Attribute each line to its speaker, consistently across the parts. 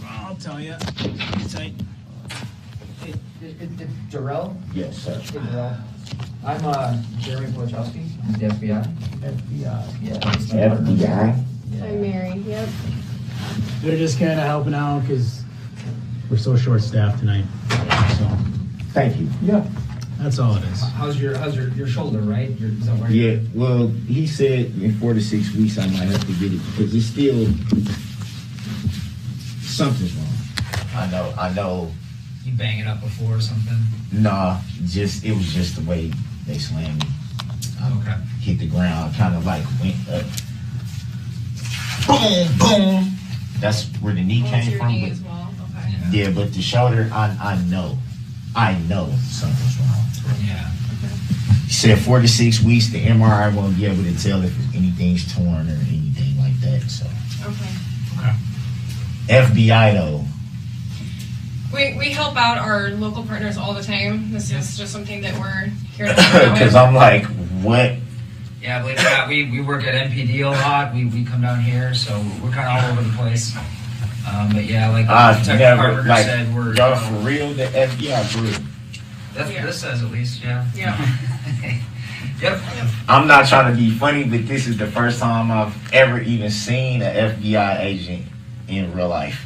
Speaker 1: I'll tell you. Hang tight.
Speaker 2: It's Darrell?
Speaker 3: Yes, sir.
Speaker 2: Hey, Darrell. I'm Jeremy Wojcicki, the FBI.
Speaker 3: FBI.
Speaker 2: Yeah.
Speaker 3: FBI?
Speaker 2: Yeah.
Speaker 4: I'm Mary, yep.
Speaker 1: They're just kind of helping out because we're so short-staffed tonight. So
Speaker 3: Thank you.
Speaker 2: Yeah.
Speaker 1: that's all it is.
Speaker 2: How's your shoulder, right? Is that where
Speaker 3: Yeah, well, he said in 4 to 6 weeks I might have to get it because it's still something's wrong. I know.
Speaker 2: You bang it up before or something?
Speaker 3: Nah, it was just the way they slammed me.
Speaker 2: Okay.
Speaker 3: Hit the ground, kind of like went up. Boom, boom. That's where the knee
Speaker 4: Well,
Speaker 3: came
Speaker 4: your
Speaker 3: from.
Speaker 4: knee
Speaker 3: But,
Speaker 4: as well, okay.
Speaker 3: yeah, but the shoulder, I know something's wrong.
Speaker 2: Yeah.
Speaker 3: He said 4 to 6 weeks, the MRI won't be able to tell if anything's torn or anything like that. So
Speaker 4: Okay.
Speaker 3: FBI though.
Speaker 4: We help out our local partners all the time. This is just something that we're here to help out
Speaker 3: Because
Speaker 4: with.
Speaker 3: I'm like, what?
Speaker 5: Yeah, believe it or not, we work at NPD a lot. We come down here, so we're kind of all over the place. But yeah, like
Speaker 3: I've
Speaker 5: Detective
Speaker 3: never,
Speaker 5: Carpenter
Speaker 3: like,
Speaker 5: said, we're
Speaker 3: y'all for real, the FBI for real.
Speaker 5: that's
Speaker 4: Yeah.
Speaker 5: what this says at least, yeah.
Speaker 4: Yeah.
Speaker 5: Yep.
Speaker 3: I'm not trying to be funny, but this is the first time I've ever even seen an FBI agent in real life.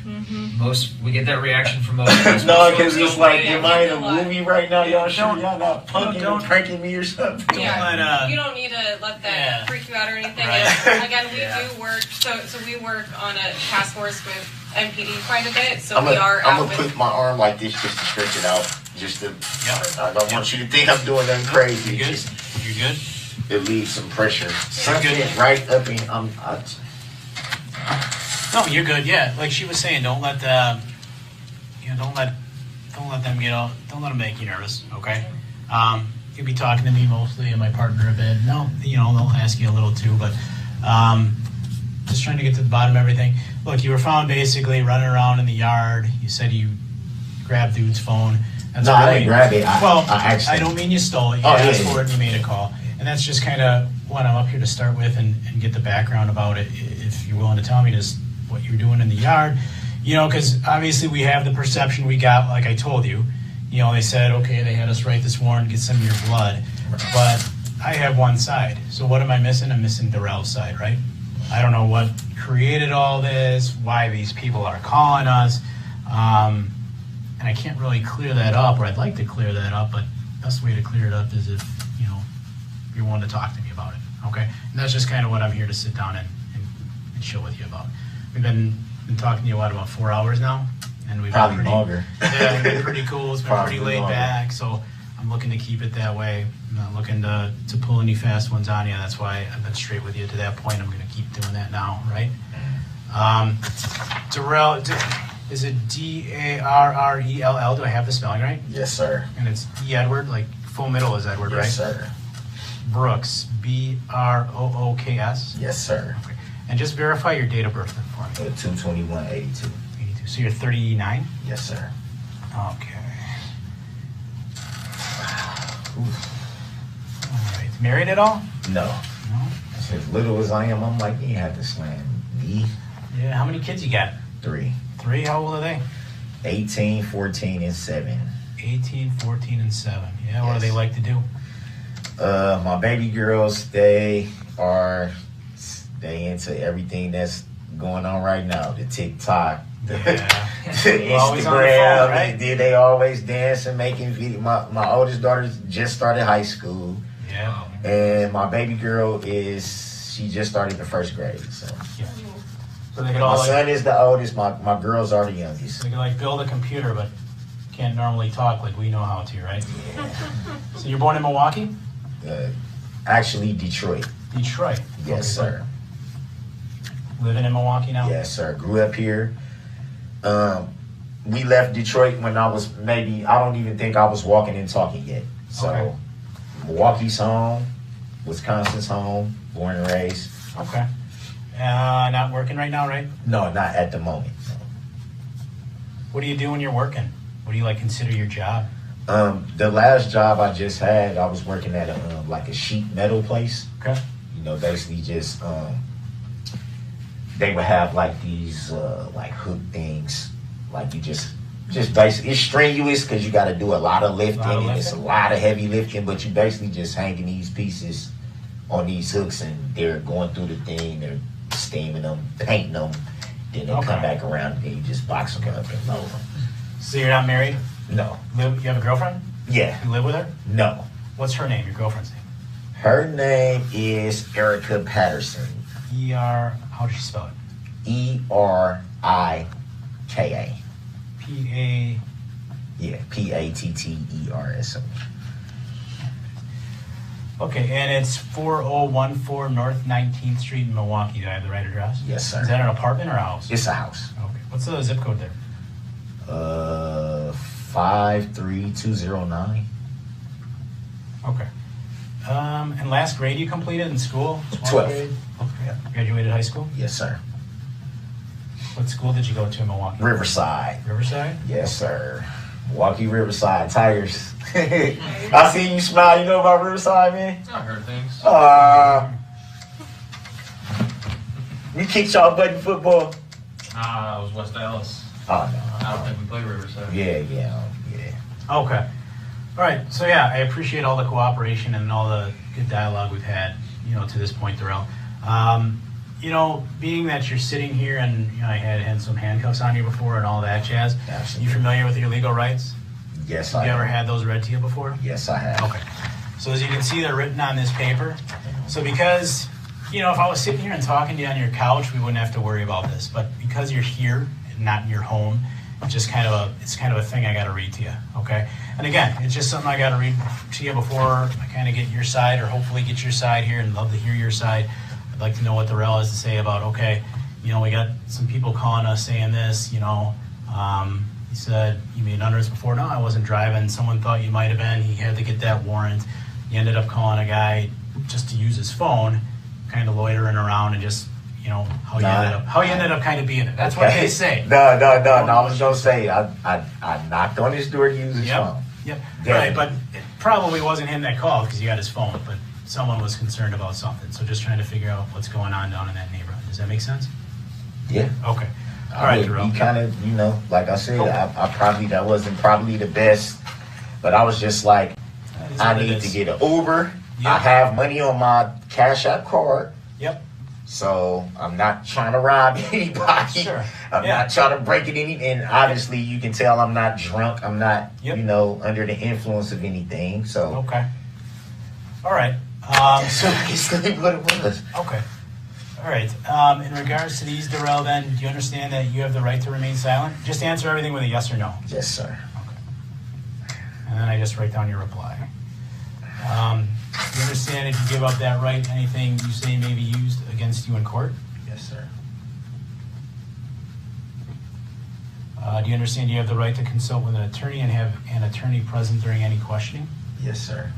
Speaker 5: We get that reaction from most. most
Speaker 3: No,
Speaker 5: folks
Speaker 3: because it's
Speaker 5: don't
Speaker 3: like,
Speaker 5: believe
Speaker 3: am I in a movie right now? Y'all sure y'all not punking
Speaker 1: don't-
Speaker 3: and pranking me or something?
Speaker 4: Yeah. You don't need to let that
Speaker 1: Yeah.
Speaker 4: freak you out or anything.
Speaker 1: Right.
Speaker 4: And again, we
Speaker 5: Yeah.
Speaker 4: do work, so we work on a task force with MPD quite a bit, so
Speaker 3: I'm
Speaker 4: we are
Speaker 3: gonna
Speaker 4: out with.
Speaker 3: put my arm like this just to stretch it out. Just to,
Speaker 1: Yep.
Speaker 3: I don't want you to think I'm doing nothing crazy.
Speaker 1: You good?
Speaker 3: Just,
Speaker 1: You good?
Speaker 3: it leaves some pressure. Something
Speaker 1: good.
Speaker 3: right up in,
Speaker 1: No, you're good. Yeah, like she was saying, don't let the, don't let them don't let them make you nervous. Okay. You'll be talking to me mostly and my partner a bit. No, they'll ask you a little too, but just trying to get to the bottom of everything. Look, you were found basically running around in the yard. You said you grabbed dude's phone. That's
Speaker 3: No, I
Speaker 1: really-
Speaker 3: didn't grab it. I actually.
Speaker 1: I don't mean you stole it. You
Speaker 3: Oh,
Speaker 1: asked
Speaker 3: yeah.
Speaker 1: for it and you made a call. And that's just kind of what I'm up here to start with and get the background about it. If you're willing to tell me just what you're doing in the yard, because obviously we have the perception we got, like I told you. They said, okay, they had us write this warrant, get some of your blood. But I have one side. So what am I missing? I'm missing Darrell's side, right? I don't know what created all this, why these people are calling us. And I can't really clear that up, or I'd like to clear that up, but best way to clear it up is if, you're willing to talk to me about it, okay? And that's just kind of what I'm here to sit down and chill with you about. We've been talking to you, about 4 hours now? And we've
Speaker 3: Probably
Speaker 1: been
Speaker 3: longer.
Speaker 1: Yeah, it's been pretty cool. It's been
Speaker 3: Probably
Speaker 1: pretty laid
Speaker 3: longer.
Speaker 1: back, so I'm looking to keep it that way. I'm not looking to pull any fast ones on you. That's why I've been straight with you to that point. I'm going to keep doing that now, right? Darrell, is it Darrell? Do I have the spelling right?
Speaker 3: Yes, sir.
Speaker 1: And it's E. Edward, like full middle is Edward, right?
Speaker 3: Yes, sir.
Speaker 1: Brooks, Brooks.
Speaker 3: Yes, sir.
Speaker 1: Okay. And just verify your date of birth for me.
Speaker 3: 22182.
Speaker 1: 82. So you're 39?
Speaker 3: Yes, sir.
Speaker 1: Okay. All right. Married at all?
Speaker 3: No.
Speaker 1: No?
Speaker 3: As little as I am, I'm like, you have to slam me.
Speaker 1: Yeah. How many kids you got?
Speaker 3: 3.
Speaker 1: 3? How old are they?
Speaker 3: 18, 14, and 7.
Speaker 1: 18, 14, and 7. Yeah, what do
Speaker 3: Yes.
Speaker 1: they like to do?
Speaker 3: My baby girls, they into everything that's going on right now. The TikTok, the
Speaker 1: They're always on the phone,
Speaker 3: Instagram,
Speaker 1: right?
Speaker 3: they always dancing, making video. My oldest daughter just started high school,
Speaker 1: Yeah.
Speaker 3: and my baby girl she just started the first grade. So
Speaker 1: So they could
Speaker 3: my
Speaker 1: all
Speaker 3: son is the oldest. My girls are the youngest.
Speaker 1: they could build a computer, but can't normally talk like we know how to, right? So you're born in Milwaukee?
Speaker 3: Actually, Detroit.
Speaker 1: Detroit.
Speaker 3: Yes,
Speaker 1: Okay,
Speaker 3: sir.
Speaker 1: Living in Milwaukee now?
Speaker 3: Yes, sir. Grew up here. We left Detroit when I was I don't even think I was walking and talking yet. So,
Speaker 1: Okay.
Speaker 3: Milwaukee's home, Wisconsin's home, born and raised.
Speaker 1: Okay. Not working right now, right?
Speaker 3: No, not at the moment.
Speaker 1: What do you do when you're working? What do you consider your job?
Speaker 3: The last job I just had, I was working at a sheet metal place.
Speaker 1: Okay.
Speaker 3: Basically just they would have these hook things Like you just basically, it's strenuous because you got to do a lot of lifting, and it's a lot of heavy lifting, but you basically just hanging these pieces on these hooks, and they're going through the thing, they're steaming them, painting them, then they come back around, and then you just box them up and load them.
Speaker 1: So you're not married?
Speaker 3: No.
Speaker 1: You have a girlfriend?
Speaker 3: Yeah.
Speaker 1: You live with her?
Speaker 3: No.
Speaker 1: What's her name, your girlfriend's name?
Speaker 3: Her name is Erica Patterson.
Speaker 1: How does she spell it?
Speaker 3: Erika.
Speaker 1: P-A...
Speaker 3: Yeah, Patterso.
Speaker 1: Okay, and it's 4014 North 19th Street in Milwaukee. Do I have the right address?
Speaker 3: Yes, sir.
Speaker 1: Is that an apartment or a house?
Speaker 3: It's a house.
Speaker 1: Okay. What's the zip code there?
Speaker 3: 53209.
Speaker 1: Okay. And last grade you completed in school?
Speaker 3: 12th.
Speaker 1: Grade? Okay. Graduated high school?
Speaker 3: Yes, sir.
Speaker 1: What school did you go to in Milwaukee?
Speaker 3: Riverside.
Speaker 1: Riverside?
Speaker 3: Yes, sir. Milwaukee Riverside Tigers. I see you smile. You know about Riverside, man?
Speaker 6: I heard things.
Speaker 3: We kicked y'all butt in football.
Speaker 6: It was West Dallas.
Speaker 3: Oh, no.
Speaker 6: I don't think we play Riverside.
Speaker 3: Yeah.
Speaker 1: Okay. All right. So, yeah, I appreciate all the cooperation and all the good dialogue we've had, to this point, Darrell. Being that you're sitting here and I had some handcuffs on you before and all that jazz,
Speaker 3: Absolutely.
Speaker 1: you familiar with your legal rights?
Speaker 3: Yes,
Speaker 1: Have
Speaker 3: I
Speaker 1: you ever
Speaker 3: have.
Speaker 1: had those read to you before?
Speaker 3: Yes, I have.
Speaker 1: Okay. So as you can see, they're written on this paper. So because, if I was sitting here and talking to you on your couch, we wouldn't have to worry about this. But because you're here and not in your home, it's kind of a thing I got to read to you, okay? And again, it's just something I got to read to you before I kind of get your side, or hopefully get your side here, and love to hear your side. I'd like to know what Darrell has to say about, okay, we got some people calling us saying this, he said, you made unders before? No, I wasn't driving. Someone thought you might have been. He had to get that warrant. He ended up calling a guy just to use his phone, kind of loitering around, and just, how he ended up kind of being it. That's what they say.
Speaker 3: No. I was going to say, I knocked on his door to use his phone.
Speaker 1: Yep.
Speaker 3: Definitely.
Speaker 1: Right, but it probably wasn't him that called because he got his phone, but someone was concerned about something. So just trying to figure out what's going on down in that neighborhood. Does that make sense?
Speaker 3: Yeah.
Speaker 1: Okay. All right, Darrell.
Speaker 3: He kind of, like I said, that wasn't probably the best, but I was just like, I need to get an Uber.
Speaker 1: Yep.
Speaker 3: I have money on my Cash App card.
Speaker 1: Yep.
Speaker 3: So I'm not trying to rob anybody.
Speaker 1: Sure.
Speaker 3: I'm not trying to break it and obviously you can tell I'm not drunk. I'm not, under the influence of anything. So.
Speaker 1: Okay. All right.
Speaker 3: So basically what it was.
Speaker 1: Okay. All right. In regards to these, Darrell, then, do you understand that you have the right to remain silent? Just answer everything with a yes or no.
Speaker 3: Yes, sir.
Speaker 1: Okay. And then I just write down your reply. Do you understand if you give up that right, anything you say may be used against you in court?
Speaker 3: Yes, sir.
Speaker 1: Do you understand you have the right to consult with an attorney and have an attorney present during any questioning?
Speaker 3: Yes, sir.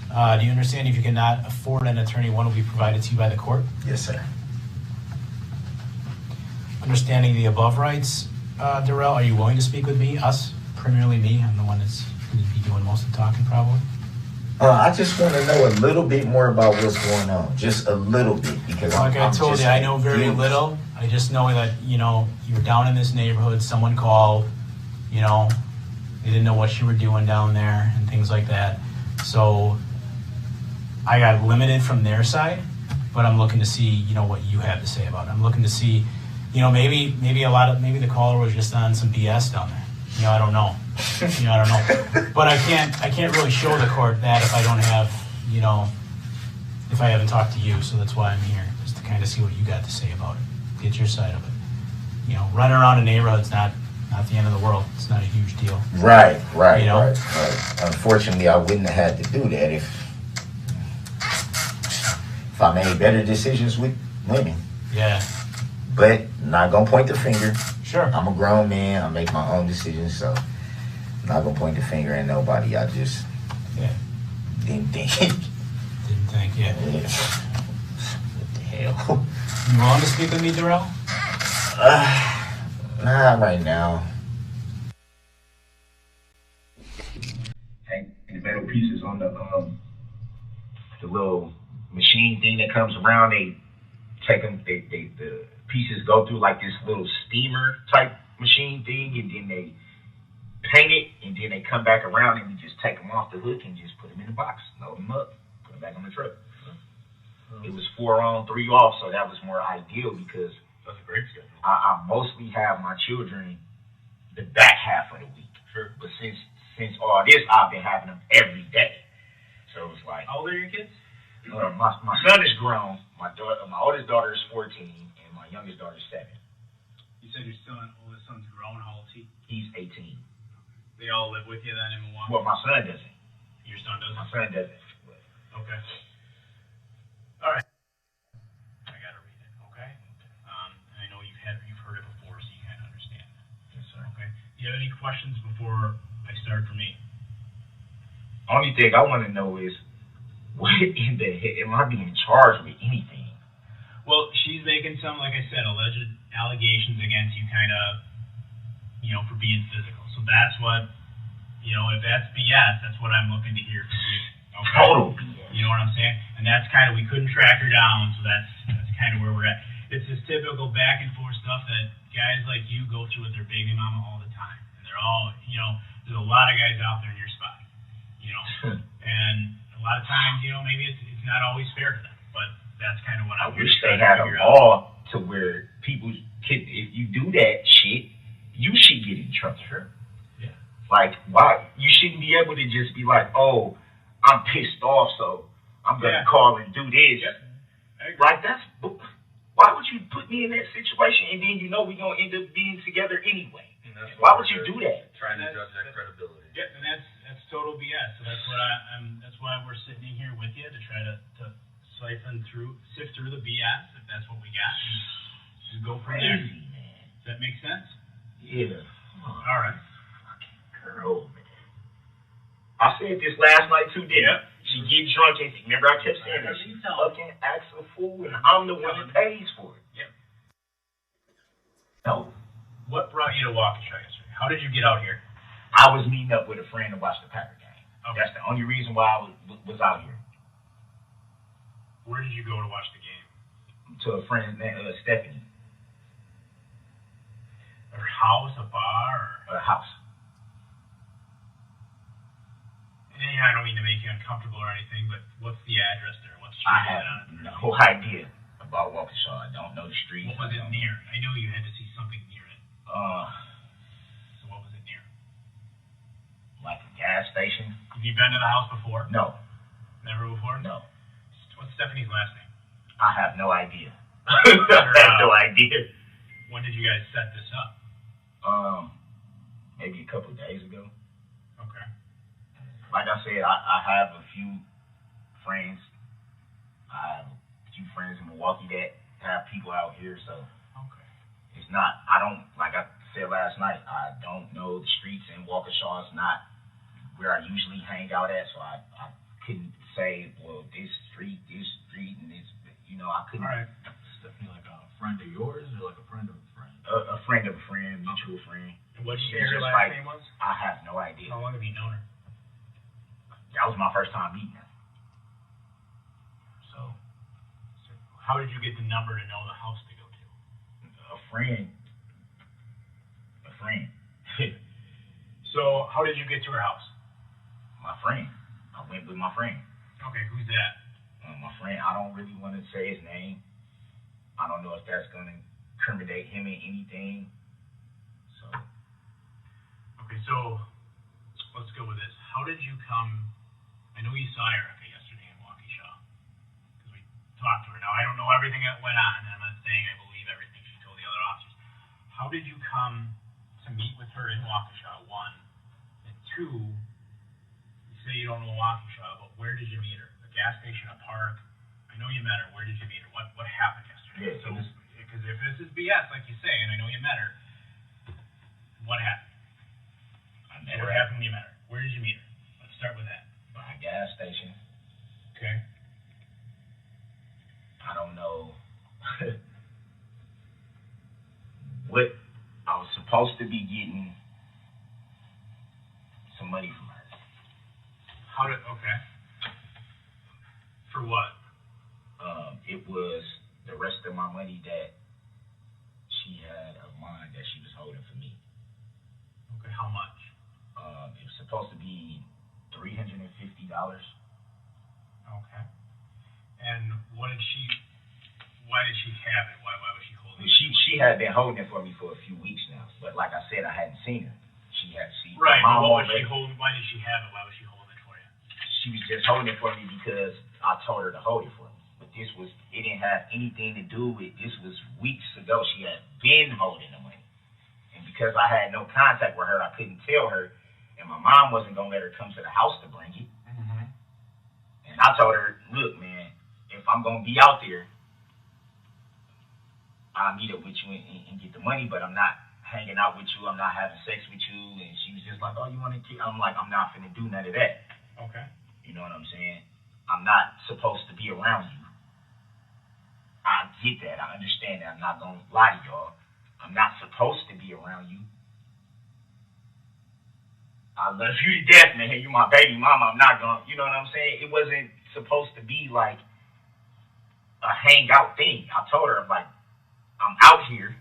Speaker 1: Do you understand if you cannot afford an attorney, one will be provided to you by the court?
Speaker 3: Yes, sir.
Speaker 1: Understanding the above rights, Darrell, are you willing to speak with me, us, primarily me? I'm the one that's going to be doing most of the talking probably.
Speaker 3: I just want to know a little bit more about what's going on. Just a little bit. Because
Speaker 1: Like I told you, I know very little. I just know that, you're down in this neighborhood, someone called, they didn't know what you were doing down there and things like that. So I got limited from their side, but I'm looking to see, what you have to say about it. I'm looking to see, maybe the caller was just on some BS down there. I don't know. I don't know. But I can't really show the court that if I don't have, if I haven't talked to you. So that's why I'm here, just to kind of see what you got to say about it. Get your side of it. Running around a neighborhood's not the end of the world. It's not a huge deal.
Speaker 3: Right.
Speaker 1: You know?
Speaker 3: Right. Unfortunately, I wouldn't have had to do that if I made better decisions with women.
Speaker 1: Yeah.
Speaker 3: But not gonna point the finger.
Speaker 1: Sure.
Speaker 3: I'm a grown man. I make my own decisions, so I'm not gonna point the finger at nobody. I just didn't think.
Speaker 1: Didn't think, yeah.
Speaker 3: What the hell?
Speaker 1: You willing to speak with me, Darrell?
Speaker 3: Not right now. And the metal pieces on the little machine thing that comes around, they take them, the pieces go through like this little steamer type machine thing, and then they paint it, and then they come back around, and we just take them off the hook and just put them in the box, load them up, put them back on the truck. It was 4 on, 3 off, so that was more ideal because
Speaker 6: That's a great schedule.
Speaker 3: I mostly have my children the back half of the week.
Speaker 6: Sure.
Speaker 3: But since all this, I've been having them every day. So it's like,
Speaker 6: How old are your kids?
Speaker 3: my son is grown. My oldest daughter is 14, and my youngest daughter is 7.
Speaker 1: You said your oldest son's grown. How old is he?
Speaker 3: He's 18.
Speaker 1: They all live with you then in Milwaukee?
Speaker 3: Well, my son doesn't.
Speaker 1: Your son doesn't?
Speaker 3: My son doesn't.
Speaker 1: Okay. All right. I gotta read it, okay? And I know you've heard it before, so you kind of understand that.
Speaker 3: Yes, sir.
Speaker 1: Okay. Do you have any questions before I start for me?
Speaker 3: Only thing I want to know is, what in the heck am I being charged with anything?
Speaker 1: Well, she's making some, like I said, alleged allegations against you, kind of, for being physical. So that's what, if that's BS, that's what I'm looking to hear from you. Okay?
Speaker 3: Total BS.
Speaker 1: You know what I'm saying? And that's kind of, we couldn't track her down, so that's kind of where we're at. It's this typical back and forth stuff that guys like you go through with their baby mama all the time. And they're all, there's a lot of guys out there in your spot, and a lot of times, maybe it's not always fair to them, but that's kind of what
Speaker 3: I
Speaker 1: I'm
Speaker 3: wish they
Speaker 1: trying to
Speaker 3: had a
Speaker 1: figure out.
Speaker 3: law to where people can, if you do that shit, you should get in trouble.
Speaker 1: Sure. Yeah.
Speaker 3: Like, why? You shouldn't be able to just be like, oh, I'm pissed off, so I'm going to call and do this.
Speaker 1: Yep. I agree.
Speaker 3: Like, why would you put me in that situation and then we're going to end up being together anyway?
Speaker 6: And that's
Speaker 3: Why
Speaker 6: what
Speaker 3: would you
Speaker 6: we're
Speaker 3: do that?
Speaker 6: Trying to judge that credibility.
Speaker 1: Yeah, and that's total BS. So that's what that's why we're sitting in here with you to try to sift through the BS if that's what we got, and go from there.
Speaker 3: Crazy, man.
Speaker 1: Does that make sense?
Speaker 3: Yeah.
Speaker 1: All right.
Speaker 3: Fucking girl, man. I said this last night too, didn't I? She get drunk and remember I kept saying that she fucking acts a fool and I'm the one that pays for it.
Speaker 1: Yep.
Speaker 3: No.
Speaker 1: What brought you to Waukesha yesterday? How did you get out here?
Speaker 3: I was meeting up with a friend to watch the Packer game.
Speaker 1: Okay.
Speaker 3: That's the only reason why I was out here.
Speaker 1: Where did you go to watch the game?
Speaker 3: To a friend named Stephanie.
Speaker 1: Her house, a bar, or?
Speaker 3: Her house.
Speaker 1: And I don't mean to make you uncomfortable or anything, but what's the address there? What street
Speaker 3: I
Speaker 1: is it
Speaker 3: have
Speaker 1: on?
Speaker 3: no idea about Waukesha. I don't know the streets.
Speaker 1: What was it near? I know you had to see something near it. So what was it near?
Speaker 3: Like a gas station?
Speaker 1: Have you been to the house before?
Speaker 3: No.
Speaker 1: Never before?
Speaker 3: No.
Speaker 1: What's Stephanie's last name?
Speaker 3: I have no idea. I have no idea.
Speaker 1: When did you guys set this up?
Speaker 3: Maybe a couple of days ago.
Speaker 1: Okay.
Speaker 3: Like I said, I have a few friends. I have a few friends in Milwaukee that have people out here, so
Speaker 1: Okay.
Speaker 3: it's not, I don't, like I said last night, I don't know the streets in Waukesha. It's not where I usually hang out at, so I couldn't say, well, this street, and this, I couldn't.
Speaker 1: All right.
Speaker 7: Stephanie, like a friend of yours or like a friend of a friend?
Speaker 3: A friend of a friend, mutual friend.
Speaker 1: And what did you
Speaker 3: She's
Speaker 1: say her
Speaker 3: just
Speaker 1: last
Speaker 3: like,
Speaker 1: name was?
Speaker 3: I have no idea.
Speaker 1: How long have you known her?
Speaker 3: That was my first time meeting her. So,
Speaker 1: How did you get the number to know the house to go to?
Speaker 3: a friend.
Speaker 1: So how did you get to her house?
Speaker 3: My friend. I went with my friend.
Speaker 1: Okay, who's that?
Speaker 3: My friend, I don't really want to say his name. I don't know if that's going to incriminate him in anything. So.
Speaker 1: Okay, so let's go with this. How did you come? I know you saw Erica yesterday in Waukesha because we talked to her. Now I don't know everything that went on, and I'm not saying I believe everything she told the other officers. How did you come to meet with her in Waukesha? One, and two. You say you don't know Waukesha, but where did you meet her? A gas station, a park? I know you met her. Where did you meet her? What happened yesterday?
Speaker 3: Yeah,
Speaker 1: So, because if this is BS, like you say, and I know you met her, what happened? What happened when you met her? Where did you meet her? Let's start with that.
Speaker 3: By a gas station.
Speaker 1: Okay.
Speaker 3: I don't know what I was supposed to be getting some money from her.
Speaker 1: Okay. For what?
Speaker 3: It was the rest of my money that
Speaker 7: Okay, how much?
Speaker 3: It was supposed to be $350.
Speaker 7: Okay. And why did she have it? Why was she holding it?
Speaker 3: She had been holding it for me for a few weeks now, but like I said, I hadn't seen her.
Speaker 7: Right,
Speaker 3: my
Speaker 7: but
Speaker 3: mom
Speaker 7: what was she
Speaker 3: already-
Speaker 7: holding? Why did she have it? Why was she holding it for you?
Speaker 3: She was just holding it for me because I told her to hold it for me. But it didn't have anything to do with, this was weeks ago. She had been holding the money. And because I had no contact with her, I couldn't tell her. And my mom wasn't going to let her come to the house to bring it.
Speaker 7: Mm-hmm.
Speaker 3: And I told her, look, man, if I'm going to be out there, I'll meet up with you and get the money, but I'm not hanging out with you. I'm not having sex with you. And she was just like, oh, you want to kill? I'm like, I'm not finna do none of that.
Speaker 7: Okay.
Speaker 3: You know what I'm saying? I'm not supposed to be around you. I get that. I understand that. I'm not going to lie to y'all. I'm not supposed to be around you. I love you to death, man. You're my baby mama. I'm not going to, you know what I'm saying? It wasn't supposed to be like a hangout thing. I told her, I'm like, I'm out here.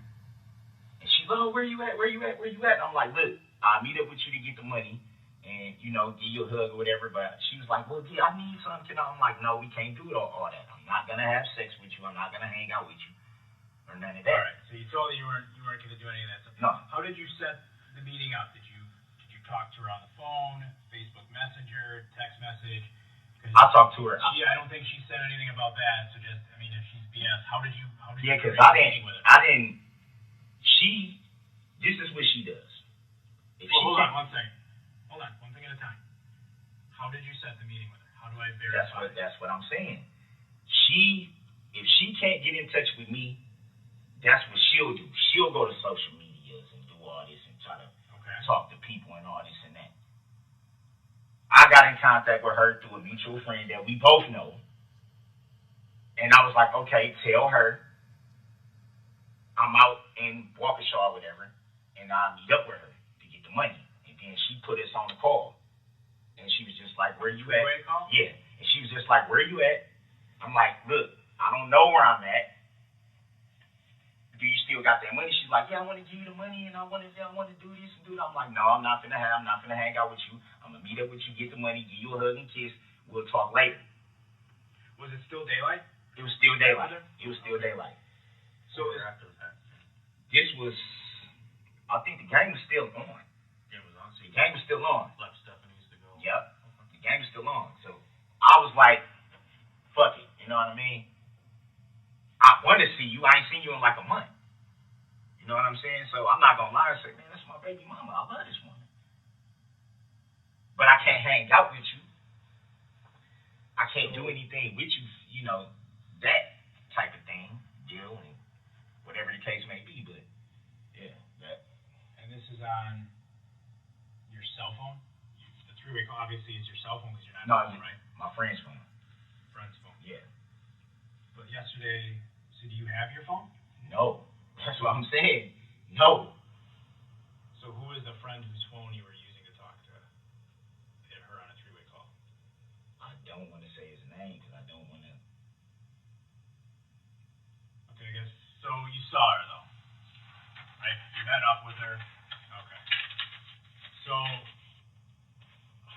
Speaker 3: And she's like, oh, where you at? Where you at? Where you at? And I'm like, look, I'll meet up with you to get the money and, you know, give you a hug or whatever. But she was like, well, I need something. I'm like, no, we can't do all that. I'm not going to have sex with you. I'm not going to hang out with you or none of that.
Speaker 7: All right. So you told her you weren't going to do any of that stuff.
Speaker 3: No.
Speaker 7: How did you set the meeting up? Did you talk to her on the phone, Facebook Messenger, text message?
Speaker 3: I talked to her.
Speaker 7: I don't think she said anything about that. So just, I mean, if she's BS, how did you?
Speaker 3: Yeah, because
Speaker 7: arrange a meeting with her?
Speaker 3: This is what she does.
Speaker 7: Hold on one second. Hold on, one thing at a time. How did you set the meeting with her? How do I verify?
Speaker 3: That's what I'm saying. If she can't get in touch with me, that's what she'll do. She'll go to social medias and do all this and try to talk to people and all this and that. I got in contact with her through a mutual friend that we both know. And I was like, okay, tell her I'm out in Waukesha or whatever, and I'll meet up with her to get the money. And then she put us on the call. And she was just like, where you at? Yeah. And she was just like, where you at? I'm like, look, I don't know where I'm at. Do you still got that money? She's like, yeah, I want to give you the money, and I want to do this and do that. I'm like, no, I'm not gonna hang out with you. I'm gonna meet up with you, get the money, give you a hug and kiss. We'll talk later.
Speaker 7: Was it still daylight?
Speaker 3: It was still daylight. It was still daylight.
Speaker 7: So after the fact.
Speaker 3: This was, I think the game was still on.
Speaker 7: It was on. So
Speaker 3: The game was still on.
Speaker 7: left Stephanie's to go.
Speaker 3: Yep. The game was still on. So I was like, fuck it. You know what I mean? I want to see you. I ain't seen you in like a month. You know what I'm saying? So I'm not going to lie and say, man, that's my baby mama. I love this woman. But I can't hang out with you. I can't do anything with you, you know, that type of thing, deal, and whatever the case may be. But, yeah, that.
Speaker 7: And this is on your cell phone? The three-way call, obviously, is your cell phone because you're not
Speaker 3: No,
Speaker 7: on the phone, right?
Speaker 3: my friend's phone.
Speaker 7: Friend's phone.
Speaker 3: Yeah.
Speaker 7: But yesterday, so do you have your phone?
Speaker 3: No. That's what I'm saying. No.
Speaker 7: So who is the friend whose phone you were using to talk to her on a three-way call?
Speaker 3: I don't want to say his name because I don't want to.
Speaker 7: Okay, I guess, so you saw her though, right? You met up with her? Okay. So,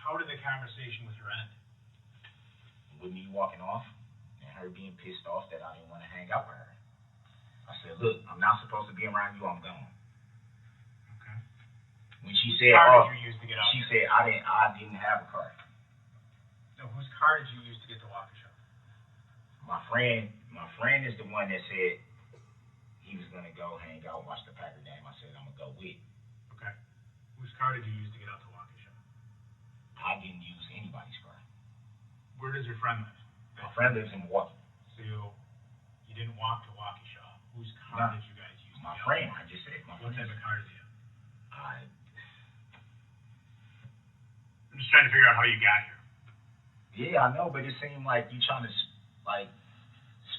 Speaker 7: how did the conversation with her end?
Speaker 3: With me walking off and her being pissed off that I didn't want to hang out with her. I said, look, I'm not supposed to be around you. I'm gone.
Speaker 7: Okay.
Speaker 3: When she said,
Speaker 7: Car did you use to get out?
Speaker 3: she said I didn't have a car.
Speaker 7: No, whose car did you use to get to Waukesha?
Speaker 3: My friend is the one that said he was gonna go hang out, watch the Packer game. I said I'm gonna go with.
Speaker 7: Okay. Whose car did you use to get out to Waukesha?
Speaker 3: I didn't use anybody's car.
Speaker 7: Where does your friend live?
Speaker 3: My friend lives in Milwaukee.
Speaker 7: So you didn't walk to Waukesha. Whose car
Speaker 3: No.
Speaker 7: did you guys use?
Speaker 3: My friend, I just said my
Speaker 7: What
Speaker 3: friend.
Speaker 7: type of car did you have?
Speaker 3: I
Speaker 7: I'm just trying to figure out how you got here.
Speaker 3: Yeah, I know, but it seemed like you trying to like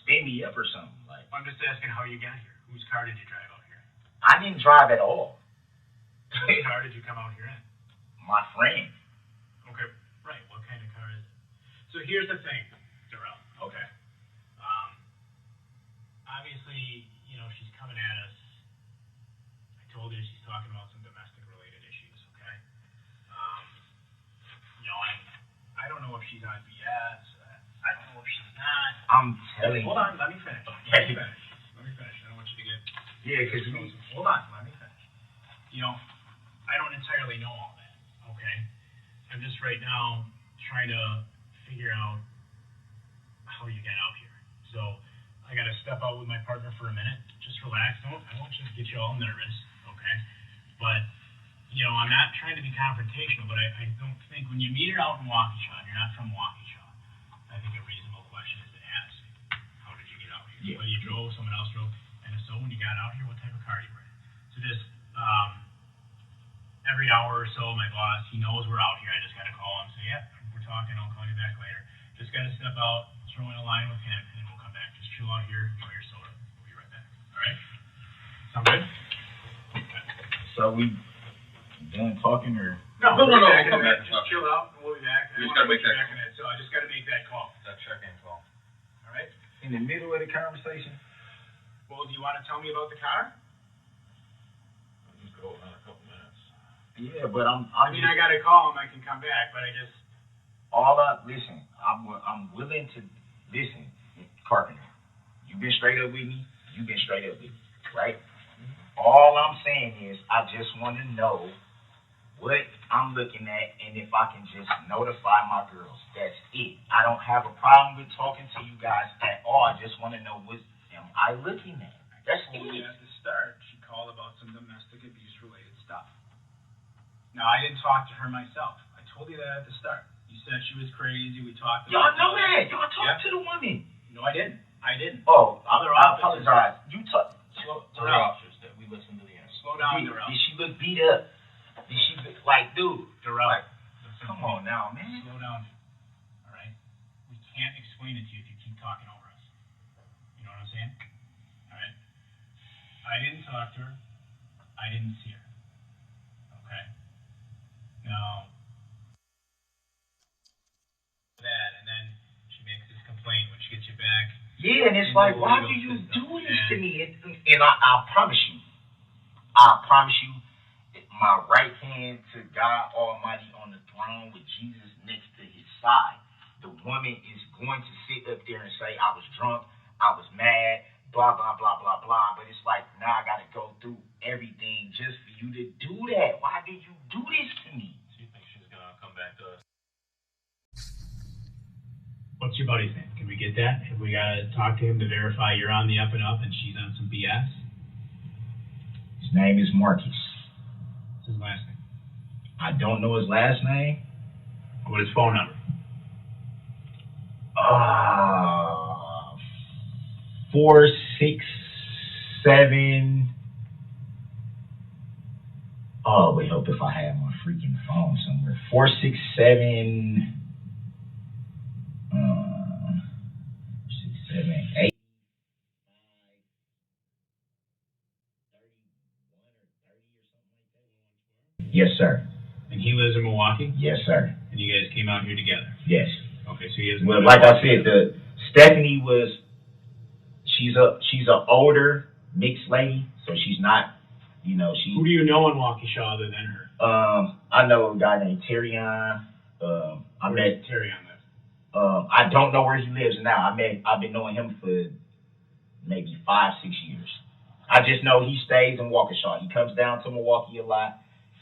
Speaker 3: spin me up or something. Like
Speaker 7: I'm just asking how you got here. Whose car did you drive out here?
Speaker 3: I didn't drive at all.
Speaker 7: Whose car did you come out here in?
Speaker 3: My friend.
Speaker 7: Okay, right. What kind of car is it? So here's the thing, Darrell.
Speaker 3: Okay.
Speaker 7: Obviously, you know, she's coming at us. I told her she's talking about some domestic related issues. Hold on, let me finish. Let me finish. I don't want you to get.
Speaker 3: Yeah, because
Speaker 7: Hold on, let me finish. You know, I don't entirely know all that. Okay, I'm just right now trying to figure out how you got out here. So I got to step out with my partner for a minute. Just relax. I won't just get you all nervous. Okay, but you know, I'm not trying to be confrontational, but I don't think when you meet her out in Waukesha, and you're not from Waukesha, I think a reasonable question is to ask, how did you get out here?
Speaker 3: Yeah.
Speaker 7: Whether you drove, someone else drove, and if so, when you got out here, what type of car you were in. So just every hour or so, my boss, he knows we're out here. I just got to call him, say, yeah, we're talking. I'll call you back later. Just got to step out, throw in a line with him, and then we'll come back. Just chill out here, enjoy your soda. We'll be right back. All right? Sound good?
Speaker 3: so we done talking or?
Speaker 7: No,
Speaker 6: No,
Speaker 7: we'll
Speaker 6: no,
Speaker 7: be back
Speaker 6: we'll come
Speaker 7: in a
Speaker 6: back.
Speaker 7: minute. Just chill out, and we'll be back.
Speaker 6: You just gotta make that
Speaker 7: So I just got to make that call.
Speaker 6: That check-in call.
Speaker 7: All right?
Speaker 3: In the middle of the conversation?
Speaker 7: Well, do you want to tell me about the car?
Speaker 6: I'll just go in a couple minutes.
Speaker 3: Yeah, but I'm
Speaker 7: I mean, I got to call him. I can come back, but I just.
Speaker 3: listen, I'm willing to listen, Carpenter. You've been straight up with me. You've been straight up with me, right? All I'm saying is I just want to know what I'm looking at and if I can just notify my girls. That's it. I don't have a problem with talking to you guys at all. I just want to know what am I looking at. That's
Speaker 7: Well,
Speaker 3: it.
Speaker 7: at the start, she called about some domestic abuse related stuff. Now, I didn't talk to her myself. I told you that at the start. You said she was crazy. We talked
Speaker 3: Y'all
Speaker 7: about
Speaker 3: know that. Y'all talk to the woman.
Speaker 7: No, I didn't. I didn't.
Speaker 3: Oh, I
Speaker 7: Other officers.
Speaker 3: apologize. You talk.
Speaker 6: Other officers that we listened to the answer.
Speaker 7: Slow down,
Speaker 3: Did
Speaker 7: Darrell.
Speaker 3: she look beat up? Did she look like, dude?
Speaker 7: Darrell.
Speaker 3: Like,
Speaker 7: listen
Speaker 3: come
Speaker 7: to me.
Speaker 3: on now, man.
Speaker 7: Slow down. All right? We can't explain it to you if you keep talking over us. You know what I'm saying? All right? I didn't talk to her. I didn't see her. Okay? Now, that, and then she makes this complaint when she gets you back.
Speaker 3: Yeah, and it's
Speaker 7: In the
Speaker 3: like, why do
Speaker 7: legal
Speaker 3: you
Speaker 7: system.
Speaker 3: do this to
Speaker 7: And-
Speaker 3: me? And I promise you, my right hand to God Almighty on the throne with Jesus next to his side, the woman is going to sit up there and say, I was drunk, I was mad, blah, blah, blah, blah, blah. But it's like, now I got to go through everything just for you to do that. Why did you do this to me?
Speaker 6: So you think she's gonna come back to us?
Speaker 7: What's your buddy think? Can we get that? Have we got to talk to him to verify you're on the up and up and she's on some BS?
Speaker 3: His name is Marcus.
Speaker 7: What's his last name?
Speaker 3: I don't know his last name.
Speaker 7: What's his phone number?
Speaker 3: 467. Oh, wait, hope if I had my freaking phone somewhere. 467. 678. Yes, sir.
Speaker 7: And he lives in Milwaukee?
Speaker 3: Yes, sir.
Speaker 7: And you guys came out here together?
Speaker 3: Yes.
Speaker 7: Okay, so he is.
Speaker 3: Well, like I said, Stephanie was. She's a older mixed lady, so she's not. You know,
Speaker 7: Who do you know in Waukesha other than her?
Speaker 3: I know a guy named Terrion. I met
Speaker 7: Terry on this.
Speaker 3: I don't know where he lives now. I've been knowing him for maybe 5-6 years. I just know he stays in Waukesha. He comes down to Milwaukee a lot,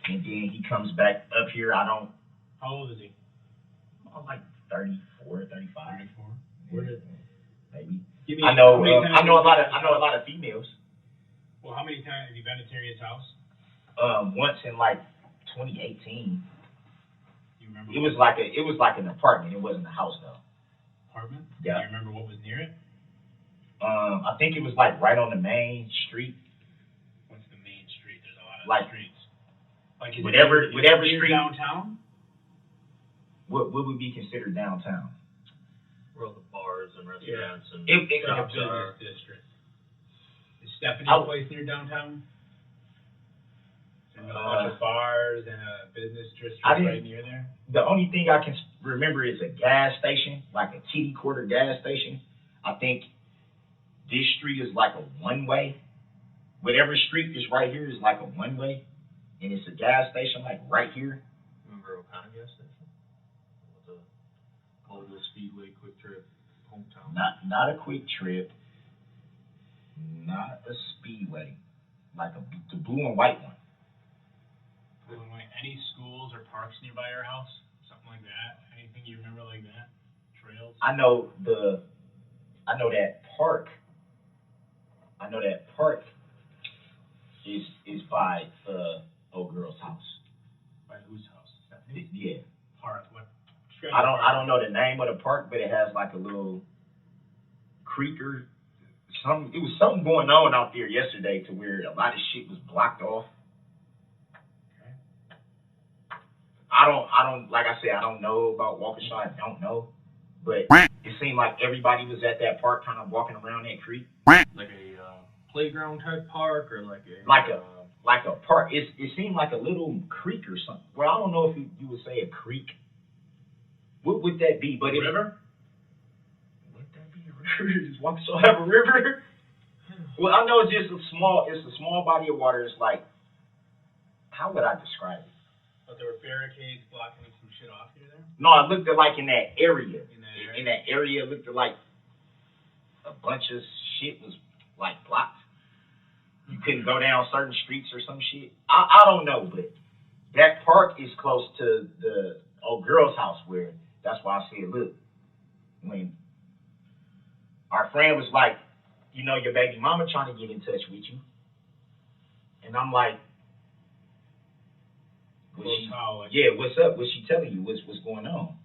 Speaker 3: and then he comes back up here.
Speaker 7: How old is he?
Speaker 3: I'm like 34, 35.
Speaker 7: 34. Where did?
Speaker 3: Maybe.
Speaker 7: Give me,
Speaker 3: I know.
Speaker 7: how many times
Speaker 3: I know a
Speaker 7: have you
Speaker 3: lot
Speaker 7: been
Speaker 3: of.
Speaker 7: to
Speaker 3: I know a
Speaker 7: his
Speaker 3: lot of females.
Speaker 7: house? Well, how many times have you been to Terry's house?
Speaker 3: Once in like 2018.
Speaker 7: You remember?
Speaker 3: It was like an apartment. It wasn't a house though.
Speaker 7: Apartment?
Speaker 3: Yeah.
Speaker 7: Do you remember what was near it?
Speaker 3: I think it was like right on the main street.
Speaker 7: What's the main street? There's a lot of
Speaker 3: Like,
Speaker 7: streets. Like is
Speaker 3: whatever
Speaker 7: it near
Speaker 3: street.
Speaker 7: downtown?
Speaker 3: What would be considered downtown?
Speaker 6: Where all the bars and restaurants and
Speaker 3: It-
Speaker 7: Like a
Speaker 6: shops are.
Speaker 7: business district. Is Stephanie's
Speaker 3: I-
Speaker 7: place near downtown? And a bunch of bars and a business district
Speaker 3: I didn't-
Speaker 7: right near there?
Speaker 3: The only thing I can remember is a gas station, like a kitty quarter gas station. I think this street is like a one-way. Whatever street is right here is like a one-way, and it's a gas station like right here.
Speaker 6: Remember what kind of gas station? With the Mobile Speedway Quick Trip Hometown.
Speaker 3: Not a quick trip. Not a speedway. Like the blue and white one.
Speaker 7: Any schools or parks nearby your house? Something like that? Anything you remember like that? Trails?
Speaker 3: I know that park. I know that park is by old girl's house.
Speaker 7: By whose house? Stephanie?
Speaker 3: Yeah.
Speaker 7: Park. What?
Speaker 3: I don't know the name of the park, but it has like a little creek or something. It was something going on out there yesterday to where a lot of shit was blocked off. I don't like I said, I don't know about Waukesha, I don't know. But it seemed like everybody was at that park kind of walking around that creek.
Speaker 6: Like a playground type park or like
Speaker 3: a park. It seemed like a little creek or something. Well, I don't know if you would say a creek. What would that be? But
Speaker 6: river?
Speaker 3: Would that be a river? Does Waukesha have a river? Well, I know it's just a small body of water. It's like, how would I describe it?
Speaker 7: But there were barricades blocking some shit off here there?
Speaker 3: No, it looked like in that area. In that area, it looked like a bunch of shit was like blocked. You couldn't go down certain streets or some shit. I don't know, but that park is close to the old girl's house where that's why I said, look, when our friend was like, you know, your baby mama trying to get in touch with you. And I'm like, what's up? What's she telling you? What's going on?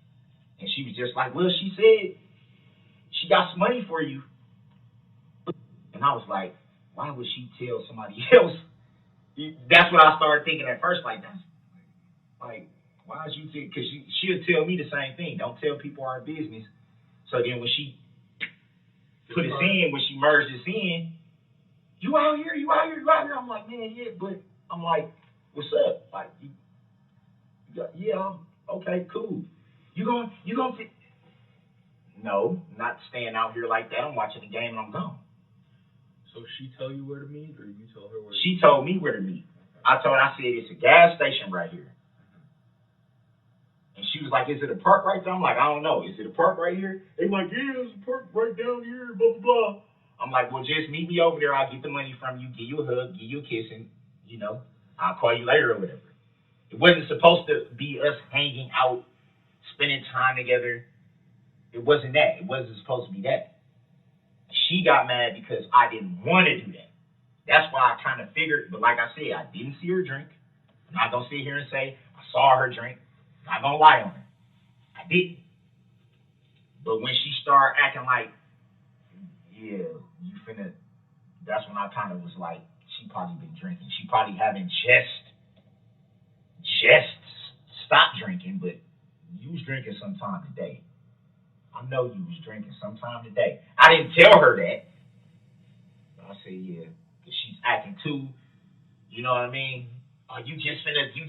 Speaker 3: And she was just like, well, she said she got some money for you. And I was like, why would she tell somebody else? That's what I started thinking at first. Like, that's like, why is you? Because she'll tell me the same thing. Don't tell people our business. So then when she put us in, when she merged us in, you out here. I'm like, man, yeah, but I'm like, what's up? Like, yeah, okay, cool. You gonna fit? No, not staying out here like that. I'm watching the game and I'm gone.
Speaker 6: So she tell you where to meet, or you tell her where?
Speaker 3: She told me where to meet. I said it's a gas station right here. And she was like, is it a park right there? I'm like, I don't know. Is it a park right here? They like, yeah, there's a park right down here, blah, blah, blah. I'm like, well, just meet me over there. I'll get the money from you, give you a hug, give you a kiss, and, you know, I'll call you later or whatever. It wasn't supposed to be us hanging out, spending time together. It wasn't that. It wasn't supposed to be that. She got mad because I didn't want to do that. That's why I kind of figured, but like I said, I didn't see her drink. I'm not going to sit here and say I saw her drink. I'm not going to lie on her. I didn't. But when she started acting like, yeah, you finna, that's when I kind of was like, she probably been drinking. She probably haven't just stopped drinking, but you was drinking sometime today. I know you was drinking sometime today. I didn't tell her that. But I said, yeah, because she's acting too, you know what I mean? Oh, you just think you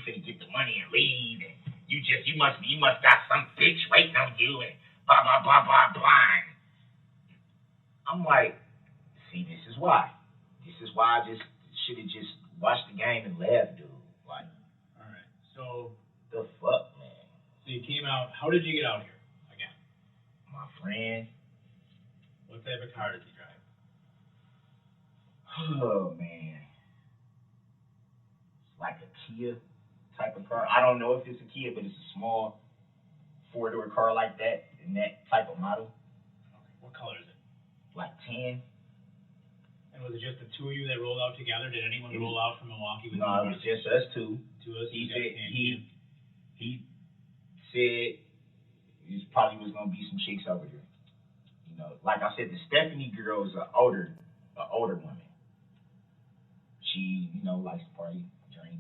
Speaker 3: finna get the money and leave, and you must got some bitch waiting on you, and blah, blah, blah, blah, blah. I'm like, see, this is why. This is why I just should have just watched the game and left, dude. Like,
Speaker 7: all right. So
Speaker 3: the fuck, man.
Speaker 7: So you came out. How did you get out here again?
Speaker 3: My friend.
Speaker 7: What type of car did you drive?
Speaker 3: Oh man, it's like a Kia type of car. I don't know if it's a Kia, but it's a small 4-door car like that, in that type of model.
Speaker 7: Okay. What color is it?
Speaker 3: Like 10.
Speaker 7: And was it just the two of you that rolled out together? Did anyone roll out from Milwaukee with you?
Speaker 3: No, it was just us two.
Speaker 7: Two of us.
Speaker 3: He said he probably was gonna be some chicks over there. You know, like I said, the Stephanie girl is an older woman. She, you know, likes to party, drink,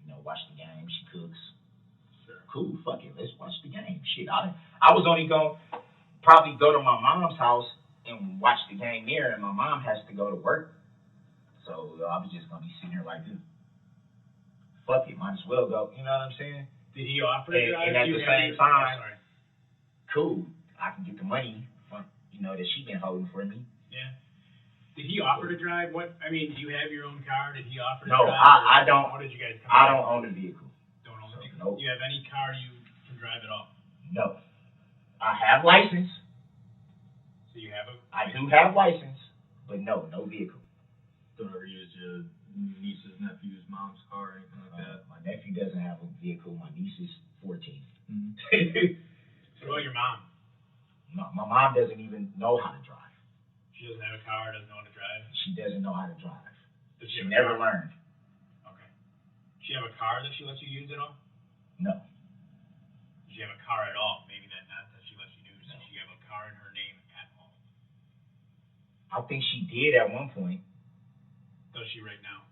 Speaker 3: you know, watch the game. She cooks. Sure. Cool, fuck it, let's watch the game. Shit, I was only gonna probably go to my mom's house and watch the game there, and my mom has to go to work. So I was just gonna be sitting here like this. Fuck it, might as well go. You know what I'm saying?
Speaker 7: Did he offer to drive?
Speaker 3: And at the same time, cool, I can get the money from, you know, that she been holding for me.
Speaker 7: Yeah. Did he offer to drive? What? I mean, do you have your own car? Did he offer to
Speaker 3: drive?
Speaker 7: No,
Speaker 3: I don't.
Speaker 7: How did you guys come
Speaker 3: I don't own a vehicle.
Speaker 7: Don't own a vehicle.
Speaker 3: Nope.
Speaker 7: Do you have any car you can drive at all?
Speaker 3: No. I have license.
Speaker 7: So you have a.
Speaker 3: I do have license, but no vehicle.
Speaker 6: Don't ever use your niece's, nephew's, mom's car or anything like that.
Speaker 3: My nephew doesn't have a vehicle. My niece is 14.
Speaker 7: What about your mom?
Speaker 3: My mom doesn't even know how to drive.
Speaker 7: She doesn't have a car, doesn't know how to drive.
Speaker 3: She doesn't know how to drive.
Speaker 7: Does
Speaker 3: She
Speaker 7: have a
Speaker 3: never
Speaker 7: car?
Speaker 3: learned.
Speaker 7: Okay. Does she have a car that she lets you use at all?
Speaker 3: No.
Speaker 7: Does she have a car at all? Maybe not that she lets you use. Does she have a car in her name at all?
Speaker 3: I think she did at one point.
Speaker 7: Does she right now?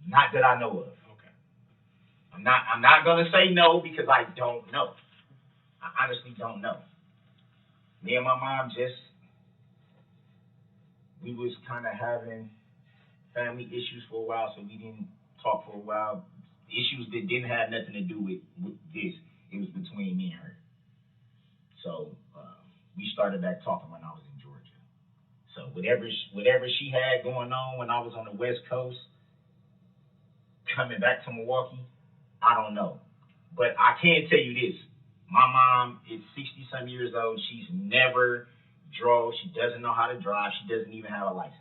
Speaker 3: Not that I know of.
Speaker 7: Okay.
Speaker 3: I'm not gonna say no because I don't know. I honestly don't know. Me and my mom we was kind of having family issues for a while, so we didn't talk for a while. Issues that didn't have nothing to do with this. It was between me and her. So we started back talking when I was in Georgia. So whatever she had going on when I was on the West Coast, coming back to Milwaukee, I don't know. But I can tell you this. My mom is 60-some years old. She's never drove. She doesn't know how to drive. She doesn't even have a license.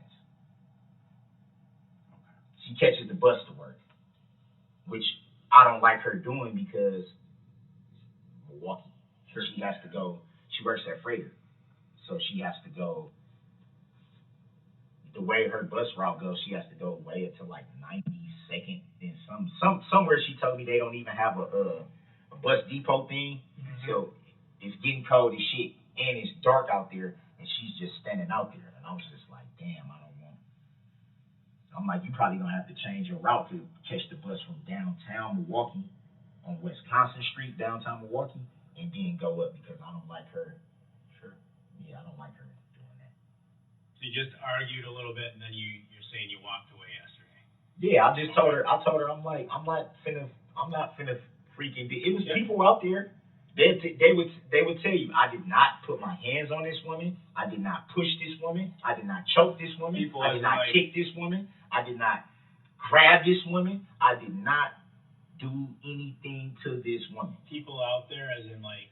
Speaker 3: She catches the bus to work, which I don't like her doing because Milwaukee. She has to go. She works at Freighter, so she has to go. The way her bus route goes, she has to go way up to like 92nd and somewhere. She told me they don't even have a bus depot thing. Mm-hmm. So it's getting cold as shit and it's dark out there, and she's just standing out there. And I was just like, damn, I don't want. I'm like, you probably gonna have to change your route to catch the bus from downtown Milwaukee on Wisconsin Street, downtown Milwaukee, and then go up because I don't like her. Sure. Yeah, I don't like her doing that.
Speaker 7: So you just argued a little bit, and then you're saying you walked away yesterday.
Speaker 3: Yeah, I told her, I'm not finna freaking be. It was people out there. They would tell you, I did not put my hands on this woman. I did not push this woman. I did not choke this woman. I did not kick this woman. I did not grab this woman. I did not do anything to this woman.
Speaker 7: People out there, as in like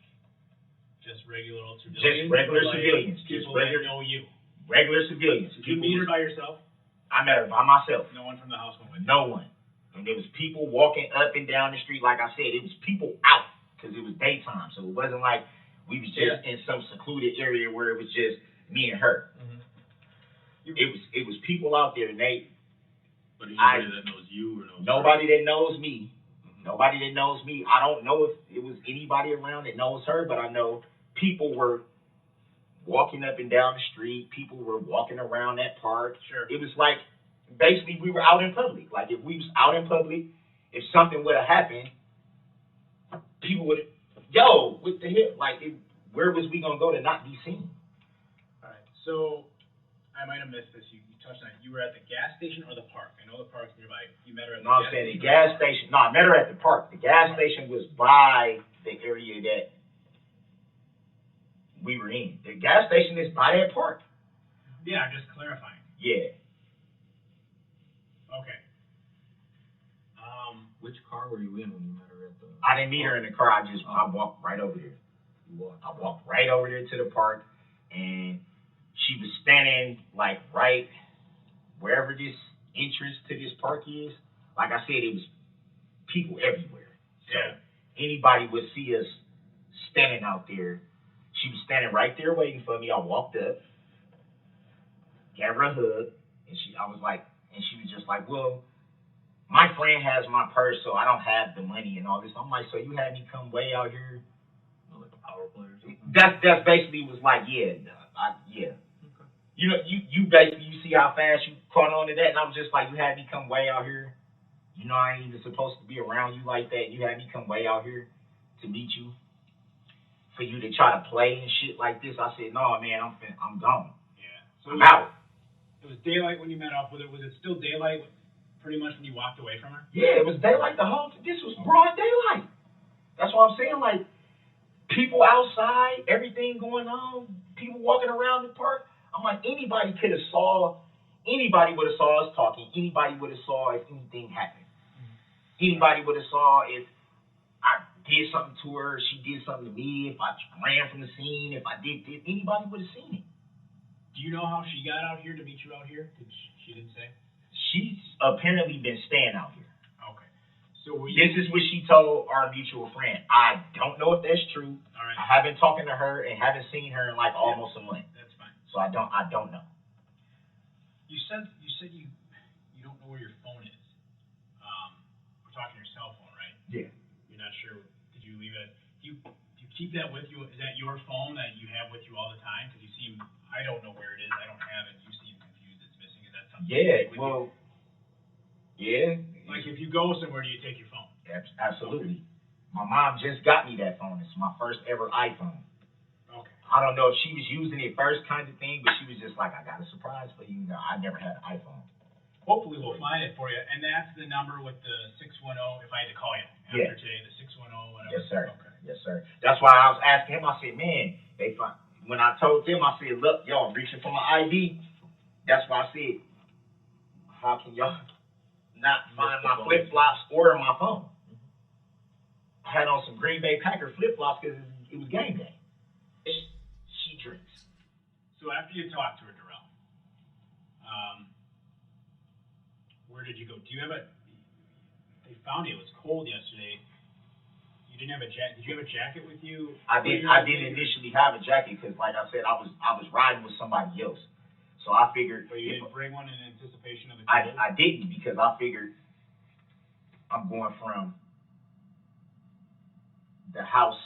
Speaker 7: just regular old civilians.
Speaker 3: Just regular civilians.
Speaker 7: People that know you.
Speaker 3: Regular civilians.
Speaker 7: Did you meet her by yourself?
Speaker 3: I met her by myself.
Speaker 7: No one from the house went with you?
Speaker 3: No one. And there was people walking up and down the street. Like I said, it was people out because it was daytime. So it wasn't like we was just in some secluded area where it was just me and her. Mm-hmm. It was people out there, and
Speaker 6: But anybody that knows you or knows
Speaker 3: nobody
Speaker 6: her?
Speaker 3: that knows me. Mm-hmm. Nobody that knows me. I don't know if it was anybody around that knows her, but I know people were walking up and down the street. People were walking around that park.
Speaker 7: Sure.
Speaker 3: It was like, basically, we were out in public. Like, if we was out in public, if something would have happened, people would, what the hell? Like, where was we going to go to not be seen?
Speaker 7: All right. So, I might have missed this. You touched on it. You were at the gas station or the park? I know the park's nearby. You met her at the gas station?
Speaker 3: The gas station. No, I met her at the park. The gas station was by the area that we were in. The gas station is by that park.
Speaker 7: Yeah, I'm just clarifying.
Speaker 3: Yeah.
Speaker 7: Okay.
Speaker 6: Which car were you in when you met her at the?
Speaker 3: I didn't meet her in the car. I walked right over there. I walked right over there to the park, and she was standing like right wherever this entrance to this park is. Like I said, it was people everywhere. So anybody would see us standing out there. She was standing right there waiting for me. I walked up, gave her a hug, and she was just like, well, my friend has my purse, so I don't have the money and all this. I'm like, so you had me come way out here?
Speaker 6: Like a power play or something?
Speaker 3: That's basically was like, yeah. Okay. You know, you basically, you see how fast you caught on to that, and I was just like, you had me come way out here. You know, I ain't even supposed to be around you like that. You had me come way out here to meet you. For you to try to play and shit like this, I said, no, man, I'm gone.
Speaker 7: Yeah. So
Speaker 3: I'm out.
Speaker 7: It was daylight when you met up with her. Was it still daylight pretty much when you walked away from her?
Speaker 3: Yeah, it was daylight the whole time. This was broad daylight. That's what I'm saying. Like, people outside, everything going on, people walking around the park. I'm like, anybody would have saw us talking. Anybody would have saw if anything happened. Mm-hmm. Anybody would have saw if did something to her, she did something to me, if I ran from the scene, if I did this, anybody would have seen it.
Speaker 7: Do you know how she got out here to meet you out here? She didn't say?
Speaker 3: She's apparently been staying out here.
Speaker 7: Okay. So
Speaker 3: This is what she told our mutual friend. I don't know if that's true.
Speaker 7: All right.
Speaker 3: I haven't talked to her and haven't seen her in like almost a month.
Speaker 7: That's fine.
Speaker 3: So I don't know.
Speaker 7: You said you don't know where your phone is. We're talking your cell phone, right?
Speaker 3: Yeah.
Speaker 7: You're not sure. Did you leave it? Do you keep that with you? Is that your phone that you have with you all the time? Because you seem, I don't know where it is. I don't have it. You seem confused. It's missing. Is that something?
Speaker 3: Yeah.
Speaker 7: You take with
Speaker 3: Well.
Speaker 7: you?
Speaker 3: Yeah.
Speaker 7: Like if you go somewhere, do you take your phone?
Speaker 3: Absolutely. My mom just got me that phone. It's my first ever iPhone.
Speaker 7: Okay.
Speaker 3: I don't know if she was using it first kind of thing, but she was just like, I got a surprise for you. No, I never had an iPhone.
Speaker 7: Hopefully we'll find it for you. And that's the number with the 610 if I had to call you after today, the 610 whatever.
Speaker 3: Yes, sir.
Speaker 7: Okay.
Speaker 3: Yes, sir. That's why I was asking him. I said, man, when I told them, I said, look, y'all, I'm reaching for my ID. That's why I said, how can y'all not find my flip-flops or my phone? I had on some Green Bay Packer flip-flops because it was game day. She drinks.
Speaker 7: So after you talked to her, Darrell, where did you go? Do you have they found you. It was cold yesterday. You didn't have a jacket. Did you have a jacket with you?
Speaker 3: I didn't initially have a jacket because, like I said, I was riding with somebody else. So I figured.
Speaker 7: So you didn't bring one in anticipation of the
Speaker 3: I
Speaker 7: cold?
Speaker 3: didn't because I figured I'm going from the house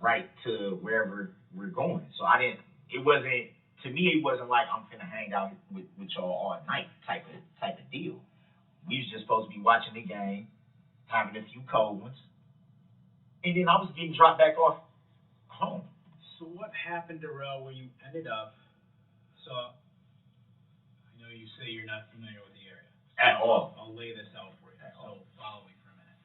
Speaker 3: right to wherever we're going. So it wasn't like I'm finna hang out with y'all all night type of deal. We was just supposed to be watching the game, having a few cold ones, and then I was getting dropped back off home.
Speaker 7: So what happened, Darrell, where you ended up? So I know you say you're not familiar with the area.
Speaker 3: At all.
Speaker 7: I'll lay this out for you. So follow me for a minute.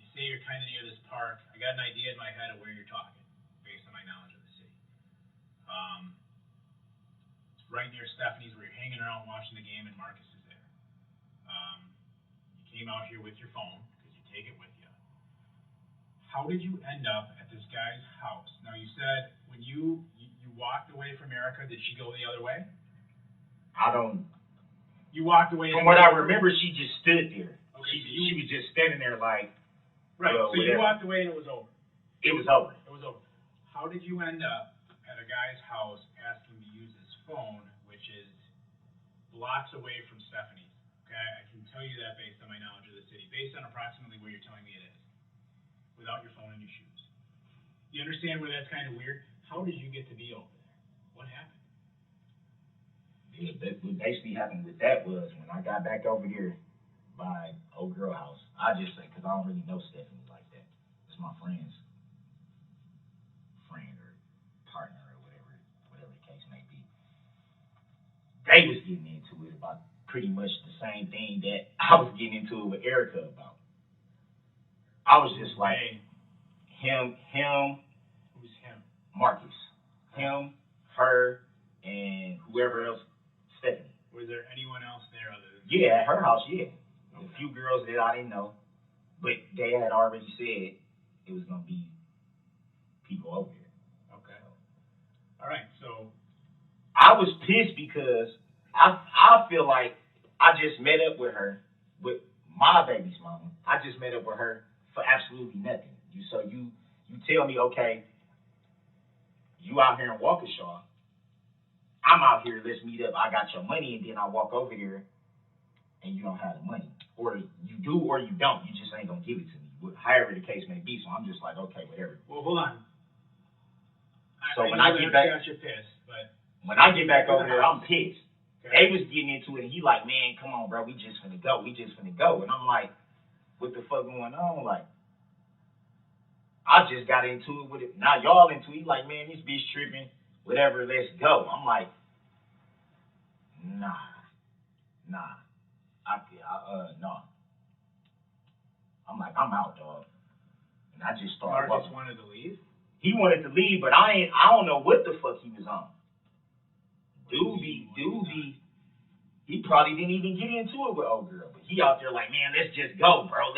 Speaker 7: You say you're kind of near this park. I got an idea in my head of where you're talking, based on my knowledge of the city. It's right near Stephanie's, where you're hanging around watching the game, and Marcus is there. You came out here with your phone because you take it with you. How did you end up at this guy's house? Now you said when you walked away from Erica, did she go the other way?
Speaker 3: I don't.
Speaker 7: You walked away.
Speaker 3: From what I remember, she just stood there.
Speaker 7: Okay,
Speaker 3: She was just standing there like.
Speaker 7: Right. So
Speaker 3: whatever.
Speaker 7: you walked away and it was over.
Speaker 3: It was over.
Speaker 7: It was over. How did you end up at a guy's house asking to use his phone, which is blocks away from Stephanie's? Okay, I can tell you that based on my knowledge of the city, based on approximately where you're telling me it is, without your phone in your shoes. You understand where that's kind of weird? How did you get to be over there? What happened?
Speaker 3: Yeah, what basically happened with that was when I got back over here by old girl house. I just say because I don't really know Stephanie like that. It's my friend's friend or partner or whatever the case may be. They was getting into it about pretty much the same thing that I was getting into it with Erica about. I was just like him.
Speaker 7: Who's him?
Speaker 3: Marcus, him, her, and whoever else. Stephanie.
Speaker 7: Was there anyone else there other than?
Speaker 3: Yeah, at her house, yeah.
Speaker 7: Okay.
Speaker 3: A few girls that I didn't know, but they had already said it was gonna be people over there.
Speaker 7: Okay. All right. So
Speaker 3: I was pissed because I feel like I just met up with her, with my baby's mama. I just met up with her for absolutely nothing. You tell me, okay, you out here in Waukesha. I'm out here, let's meet up. I got your money, and then I walk over here, and you don't have the money. Or you do or you don't. You just ain't going to give it to me, however the case may be. So I'm just like, okay, whatever.
Speaker 7: well, hold on.
Speaker 3: When I get back,
Speaker 7: got you pissed, but
Speaker 3: when I get back over there, I'm pissed.
Speaker 7: okay.
Speaker 3: They was getting into it, and he like, man, come on, bro, we just finna go. And I'm like, what the fuck going on? Like, I just got into it with it. Now y'all into it. He like, man, this bitch tripping. Whatever, let's go. I'm like, nah. No. I'm like, I'm out, dog. And I just started
Speaker 7: Marcus
Speaker 3: walking.
Speaker 7: wanted to leave.
Speaker 3: He wanted to leave, but I don't know what the fuck he was on. Doobie, he probably didn't even get into it with old girl, but he out there like, man, let's just go, bro.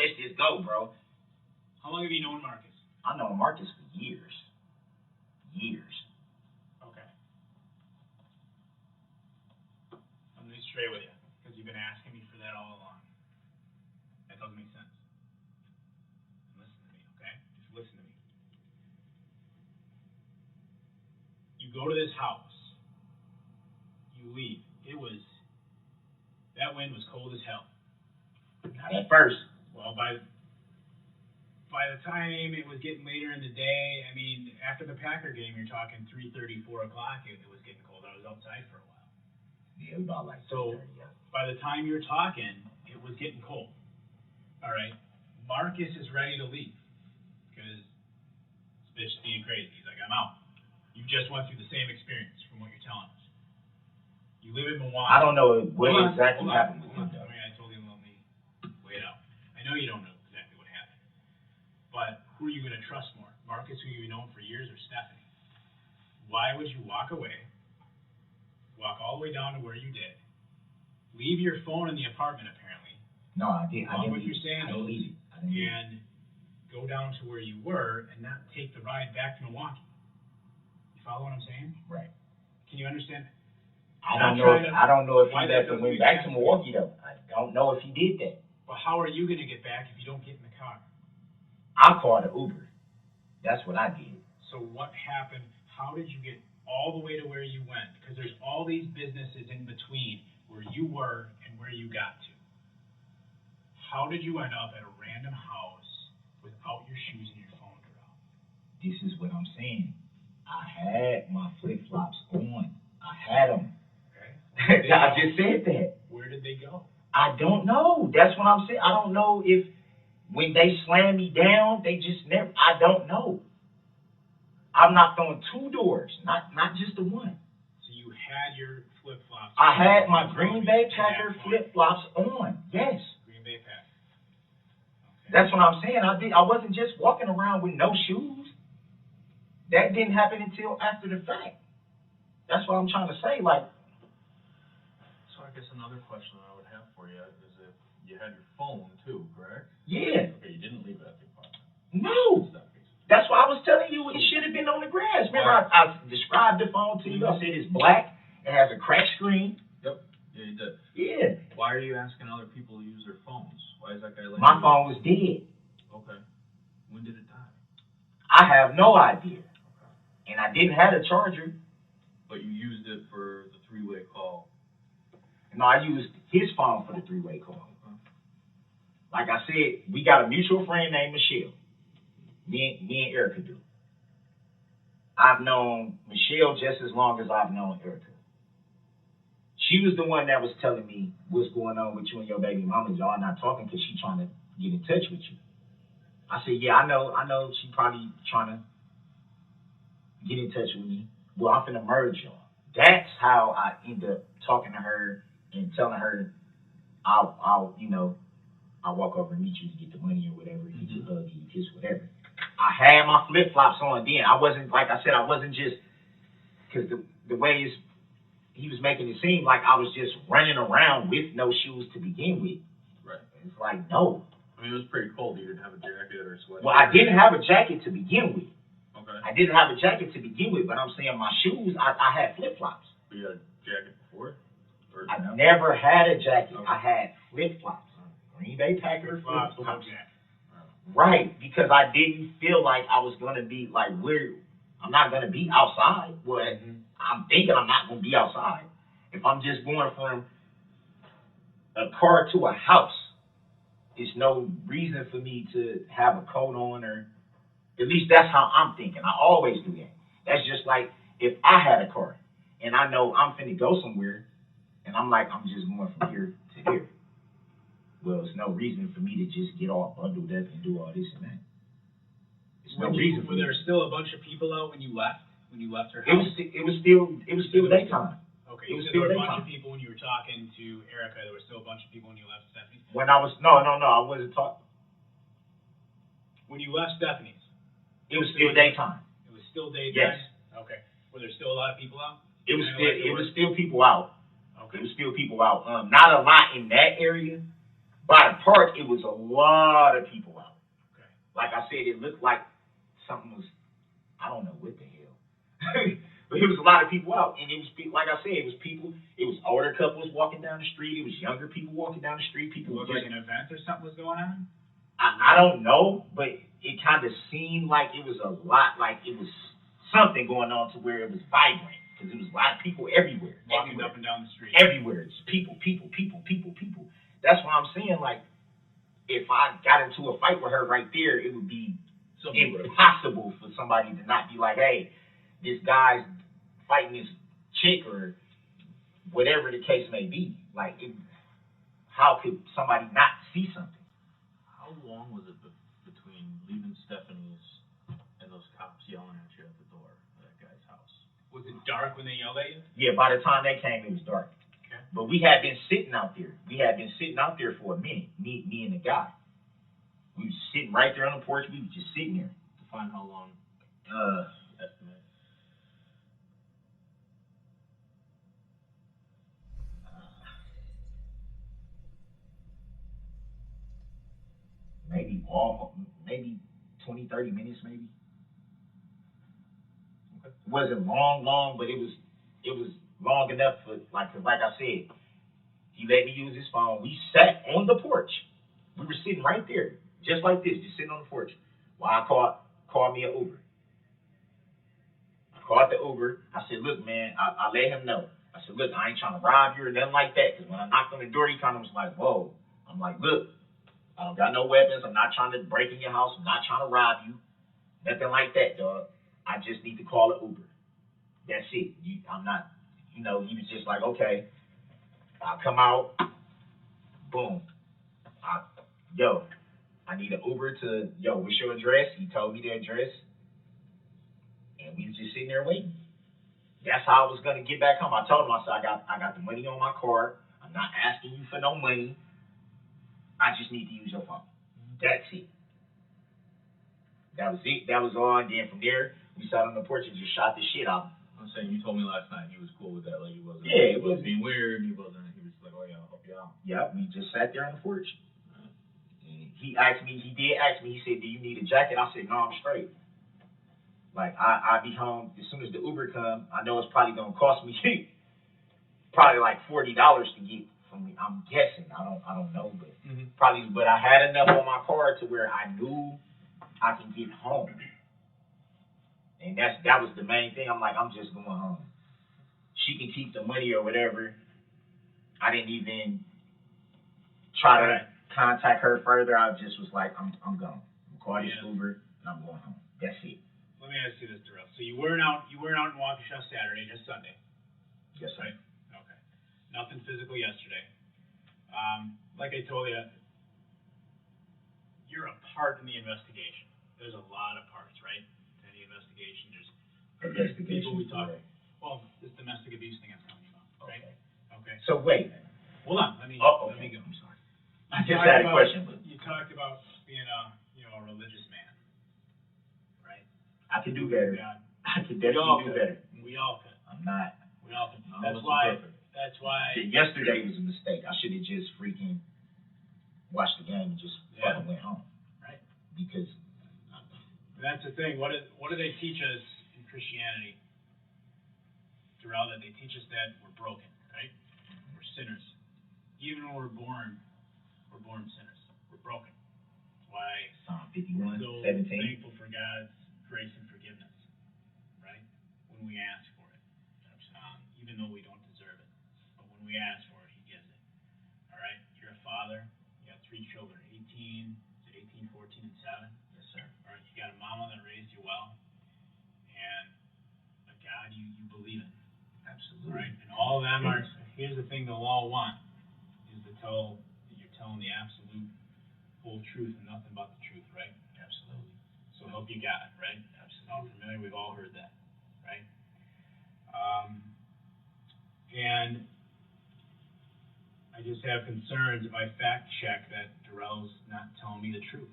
Speaker 7: How long have you known Marcus?
Speaker 3: I've known Marcus for years. Years.
Speaker 7: Okay. I'm gonna be straight with you, because you've been asking me for that all along. That doesn't make sense. Listen to me, okay? Just listen to me. You go to this house. You leave. That wind was cold as hell.
Speaker 3: Not at first.
Speaker 7: Well, by the time it was getting later in the day, I mean, after the Packer game, you're talking 3:30, 4 o'clock, it was getting cold. I was outside for a while.
Speaker 3: Yeah, about like
Speaker 7: So,
Speaker 3: 3:30, yeah.
Speaker 7: by the time you're talking, it was getting cold. All right? Marcus is ready to leave because this bitch is being crazy. He's like, I'm out. You just went through the same experience from what you're telling us. You live in Milwaukee.
Speaker 3: I don't know what
Speaker 7: Hold on,
Speaker 3: exactly
Speaker 7: hold on,
Speaker 3: happened with
Speaker 7: hold
Speaker 3: him,
Speaker 7: on.
Speaker 3: though.
Speaker 7: I told you to let me wait out. I know you don't know exactly what happened. But who are you going to trust more? Marcus, who you've known for years, or Stephanie? Why would you walk away, walk all the way down to where you did, leave your phone in the apartment, apparently,
Speaker 3: No, I didn't. I
Speaker 7: along
Speaker 3: didn't
Speaker 7: with
Speaker 3: leave
Speaker 7: your
Speaker 3: it. I
Speaker 7: sandals,
Speaker 3: didn't leave it. I didn't leave it.
Speaker 7: and go down to where you were and not take the ride back to Milwaukee? You follow what I'm saying?
Speaker 3: Right.
Speaker 7: Can you understand?
Speaker 3: I don't know if he
Speaker 7: why that
Speaker 3: left and
Speaker 7: doesn't
Speaker 3: went
Speaker 7: make
Speaker 3: back to
Speaker 7: sense.
Speaker 3: Milwaukee, though. I don't know if he did that.
Speaker 7: Well, how are you going to get back if you don't get in the car?
Speaker 3: I called an Uber. That's what I did.
Speaker 7: So what happened? How did you get all the way to where you went? Because there's all these businesses in between where you were and where you got to. How did you end up at a random house without your shoes and your phone, Darrell?
Speaker 3: This is what I'm saying. I had my flip-flops on. I had them.
Speaker 7: Okay.
Speaker 3: I just said that.
Speaker 7: Where did they go?
Speaker 3: I don't know. That's what I'm saying. I don't know if when they slammed me down, they just never. I don't know. I've knocked on 2 doors, not just the one.
Speaker 7: So you had your flip-flops.
Speaker 3: I had my Green Bay
Speaker 7: at
Speaker 3: Packer
Speaker 7: that point.
Speaker 3: flip-flops on. Yes.
Speaker 7: Green Bay Packer. Okay.
Speaker 3: That's what I'm saying. I wasn't just walking around with no shoes. That didn't happen until after the fact. That's what I'm trying to say. Like,
Speaker 6: So I guess another question I would have for you is if you had your phone too, correct?
Speaker 3: yeah,
Speaker 6: Okay, you didn't leave it at the apartment.
Speaker 3: no.
Speaker 6: It's that piece.
Speaker 3: That's why I was telling you it should have been on the grass. Remember, I described the phone to you. I said it's black. It has a cracked screen.
Speaker 6: Yep. Yeah, you did.
Speaker 3: Yeah.
Speaker 6: Why are you asking other people to use their phones? Why is that guy letting
Speaker 3: My
Speaker 6: you-
Speaker 3: phone was dead.
Speaker 6: Okay. When did it die?
Speaker 3: I have no idea. And I didn't have a charger.
Speaker 6: But you used it for the 3-way call.
Speaker 3: No, I used his phone for the 3-way call. Like I said, we got a mutual friend named Michelle. Me and Erica do. I've known Michelle just as long as I've known Erica. She was the one that was telling me what's going on with you and your baby mama. Y'all not talking because she's trying to get in touch with you. I said, yeah, I know she probably trying to get in touch with me. Well, I'm finna merge y'all. That's how I end up talking to her and telling her I'll walk over and meet you to get the money or whatever, give you a hug, give you a kiss, whatever. I had my flip-flops on then. I wasn't, like I said, I wasn't just, because the way he was making it seem like I was just running around with no shoes to begin with.
Speaker 6: Right.
Speaker 3: It's like, no.
Speaker 6: I mean, it was pretty cold. You didn't have a jacket or a sweater.
Speaker 3: Well, I didn't have a jacket to begin with.
Speaker 6: Okay.
Speaker 3: I didn't have a jacket to begin with, but I'm saying my shoes, I had flip-flops.
Speaker 6: But you had a jacket before? Or
Speaker 3: I never had a jacket.
Speaker 6: Okay.
Speaker 3: I had flip-flops. Green Bay Packer
Speaker 7: Flip-flops,
Speaker 3: flip-flops.
Speaker 7: no jacket.
Speaker 3: Right, because I didn't feel like I was going to be, like, I'm not going to be outside. Well, I'm thinking I'm not going to be outside. If I'm just going from a car to a house, there's no reason for me to have a coat on, or at least that's how I'm thinking. I always do that. That's just like if I had a car and I know I'm finna go somewhere and I'm like, I'm just going from here to here. Well, there's no reason for me to just get all bundled up and do all this and that. There's no reason for
Speaker 7: Were
Speaker 3: me.
Speaker 7: there still a bunch of people out when you left? When you left her
Speaker 3: It
Speaker 7: house?
Speaker 3: was still daytime.
Speaker 7: Okay,
Speaker 3: It was
Speaker 7: so
Speaker 3: still
Speaker 7: there were a bunch
Speaker 3: daytime.
Speaker 7: of people when you were talking to Erica. There were still a bunch of people when you left Stephanie's.
Speaker 3: When I was no, I wasn't talking.
Speaker 7: When you left Stephanie's,
Speaker 3: It was still daytime.
Speaker 7: it was still daytime.
Speaker 3: Yes.
Speaker 7: Okay. Were there still a lot of people out?
Speaker 3: It was
Speaker 7: Kinda like
Speaker 3: still
Speaker 7: there
Speaker 3: it was
Speaker 7: were-
Speaker 3: still people out.
Speaker 7: Okay.
Speaker 3: It was still people out. Not a lot in that area. By the park, it was a lot of people out.
Speaker 7: Okay.
Speaker 3: like I said, it looked like something was, I don't know what the hell. But it was a lot of people out, and it was like I said, it was people. It was older couples walking down the street. It was younger people walking down the street. People
Speaker 7: Was
Speaker 3: just,
Speaker 7: like an event or something was going on?
Speaker 3: I don't know, but it kind of seemed like it was a lot, like it was something going on to where it was vibrant because it was a lot of people everywhere,
Speaker 7: Walking
Speaker 3: everywhere,
Speaker 7: up and down the street.
Speaker 3: everywhere. It's people, people, people, people, people. That's why I'm saying, like, if I got into a fight with her right there, it would be impossible for somebody to not be like, hey, this guy's fighting this chick or whatever the case may be. Like, how could somebody not see something?
Speaker 6: How long was it between leaving Stephanie's and those cops yelling at you at the door of that guy's house?
Speaker 7: Was it dark when they yelled at you?
Speaker 3: Yeah, by the time they came, it was dark.
Speaker 7: Okay.
Speaker 3: But we had been sitting out there. We had been sitting out there for a minute, me and the guy. We was sitting right there on the porch. We was just sitting there.
Speaker 6: Define how long. Estimate.
Speaker 3: Maybe 20, 30 minutes, maybe.
Speaker 6: Okay.
Speaker 3: It wasn't long, but it was long enough for like, 'cause like I said, he let me use his phone. We sat on the porch. We were sitting right there, just like this, just sitting on the porch. While I called me an Uber. I called the Uber. I said, look, man, I let him know. I said, look, I ain't trying to rob you or nothing like that. Because when I knocked on the door, he kind of was like, whoa. I'm like, look, I don't got no weapons. I'm not trying to break in your house. I'm not trying to rob you. Nothing like that, dog. I just need to call an Uber. That's it. I'm not, he was just like, okay, I'll come out. Boom. I need an Uber to, what's your address? He told me the address. And we was just sitting there waiting. That's how I was going to get back home. I told him, I said, I got the money on my card. I'm not asking you for no money. I just need to use your phone. That's it. That was it. That was all. And then from there, we sat on the porch and just shot the shit out.
Speaker 6: I'm saying, you told me last night he was cool with that. Like, he wasn't.
Speaker 3: Yeah,
Speaker 6: he wasn't being weird. He was like, oh, yeah, I'll help you out.
Speaker 3: Yeah, we just sat there on the porch. And he did ask me, he said, do you need a jacket? I said, no, I'm straight. Like, I'll be home as soon as the Uber come. I know it's probably going to cost me probably like $40 to get from me. I'm guessing. I don't know, but probably. But I had enough on my card to where I knew I can get home. And that was the main thing. I'm like, I'm just going home. She can keep the money or whatever. I didn't even try to contact her further. I just was like, I'm gone. I'm calling this Uber and I'm going home. That's it.
Speaker 7: Let me ask you this, Darrell. So you weren't out in Waukesha Saturday, just Sunday.
Speaker 3: Yes, sir.
Speaker 7: Right? Okay. Nothing physical yesterday. Like I told you, you're a part in the investigation. There's a lot of parts, right? To any investigation. There's people we talk. Well, this domestic abuse thing I'm telling you about, right? Okay.
Speaker 3: So wait.
Speaker 7: Hold on. Let me go.
Speaker 3: I'm sorry. I just had a question. But
Speaker 7: You talked about being a religious man, right?
Speaker 3: I could do better.
Speaker 7: God.
Speaker 3: I could definitely do better.
Speaker 7: We all could.
Speaker 3: I'm not.
Speaker 7: We all could.
Speaker 6: No,
Speaker 7: That's
Speaker 6: perfect.
Speaker 7: why.
Speaker 3: Yesterday was a mistake. I should have just freaking watched the game and just fucking went home.
Speaker 7: Right.
Speaker 3: Because.
Speaker 7: That's the thing. What do they teach us in Christianity, Darrell? That they teach us that we're broken, right? We're sinners. Even when we're born sinners. We're broken. That's why
Speaker 3: Psalm
Speaker 7: we're
Speaker 3: 51,
Speaker 7: so
Speaker 3: 17.
Speaker 7: thankful for God's grace and forgiveness, right? When we ask for it, even though we don't deserve it, but when we ask for it, He gives it. All right. You're a father. You got 3 children. 18, 14, and 7.
Speaker 3: Yes, sir.
Speaker 7: All right. You got a mama that raised you well, and a God you believe in.
Speaker 3: Absolutely.
Speaker 7: Right. And all of them are. Here's the thing they'll all want is to tell that you're telling the absolute whole truth and nothing but the truth, right?
Speaker 3: Absolutely.
Speaker 7: So help you God, right?
Speaker 3: Absolutely.
Speaker 7: Sound familiar? We've all heard that, right? And I just have concerns if I fact check that Darrell's not telling me the truth.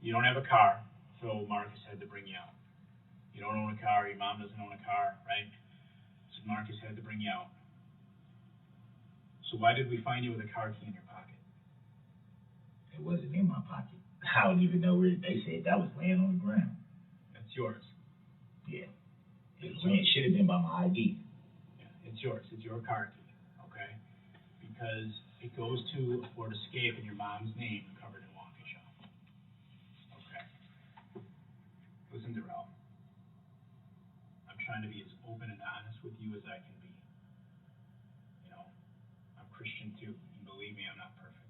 Speaker 7: You don't have a car, so Marcus had to bring you out. You don't own a car, your mom doesn't own a car, right? So Marcus had to bring you out. So why did we find you with a car key in your pocket?
Speaker 3: It wasn't in my pocket.
Speaker 8: I don't even know where they said that was laying on the ground.
Speaker 7: That's yours.
Speaker 8: Yeah. It should have been by my ID.
Speaker 7: Yeah, it's yours. It's your car key, okay? Because it goes to a Ford Escape in your mom's name covered in Waukesha. Okay. Listen, Darrell. I'm trying to be as open and honest with you as I can be. You know, I'm Christian too. And believe me, I'm not perfect.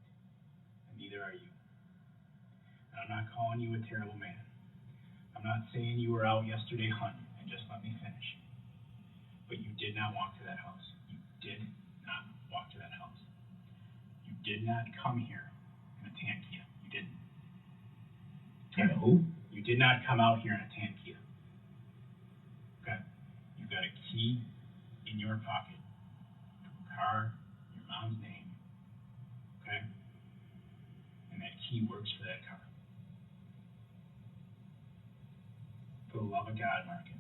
Speaker 7: And neither are you. And I'm not calling you a terrible man. I'm not saying you were out yesterday hunting, and just let me finish. But you did not walk to that house. You did not walk to that house. You did not come here in a tan Kia. You didn't.
Speaker 8: And who?
Speaker 7: You did not come out here in a tan Kia. Okay? You've got a key in your pocket to a car, your mom's name. Okay? And that key works for that car. For the love of God, Marcus.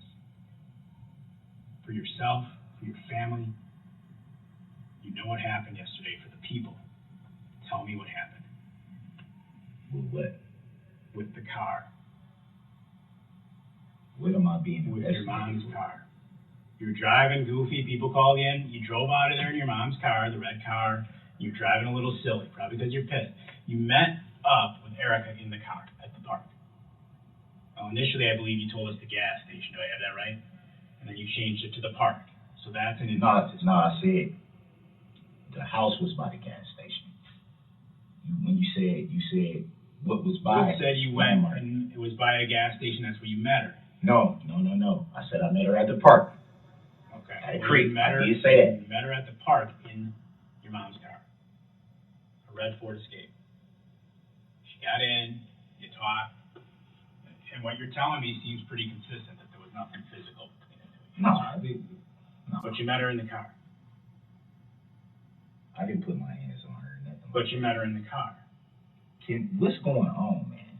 Speaker 7: For yourself, for your family. You know what happened yesterday. For the people. Tell me what happened.
Speaker 8: With what?
Speaker 7: With the car.
Speaker 8: What am I being
Speaker 7: With your mom's
Speaker 8: with?
Speaker 7: car. You were driving goofy. People called in. You drove out of there in your mom's car, the red car. You were driving a little silly, probably because you're pissed. You met up with Erica in the car at the park. Well, initially, I believe you told us the gas station. Do I have that right? And then you changed it to the park. So that's an
Speaker 8: No, I said the house was by the gas station. When you said what was by.
Speaker 7: You said you went and it was by a gas station. That's where you met her.
Speaker 8: No. I said I met her at the park.
Speaker 7: Okay.
Speaker 8: At a
Speaker 7: Well,
Speaker 8: creek.
Speaker 7: you met her,
Speaker 8: I did say that.
Speaker 7: You met her at the park in your mom's car. A red Ford Escape. She got in. You talked. And what you're telling me seems pretty consistent, that there was nothing physical between the two of you.
Speaker 8: No, I didn't. No.
Speaker 7: But you met her in the car.
Speaker 8: I didn't put my hands on her or nothing.
Speaker 7: But you met her in the car.
Speaker 8: What's going on, man?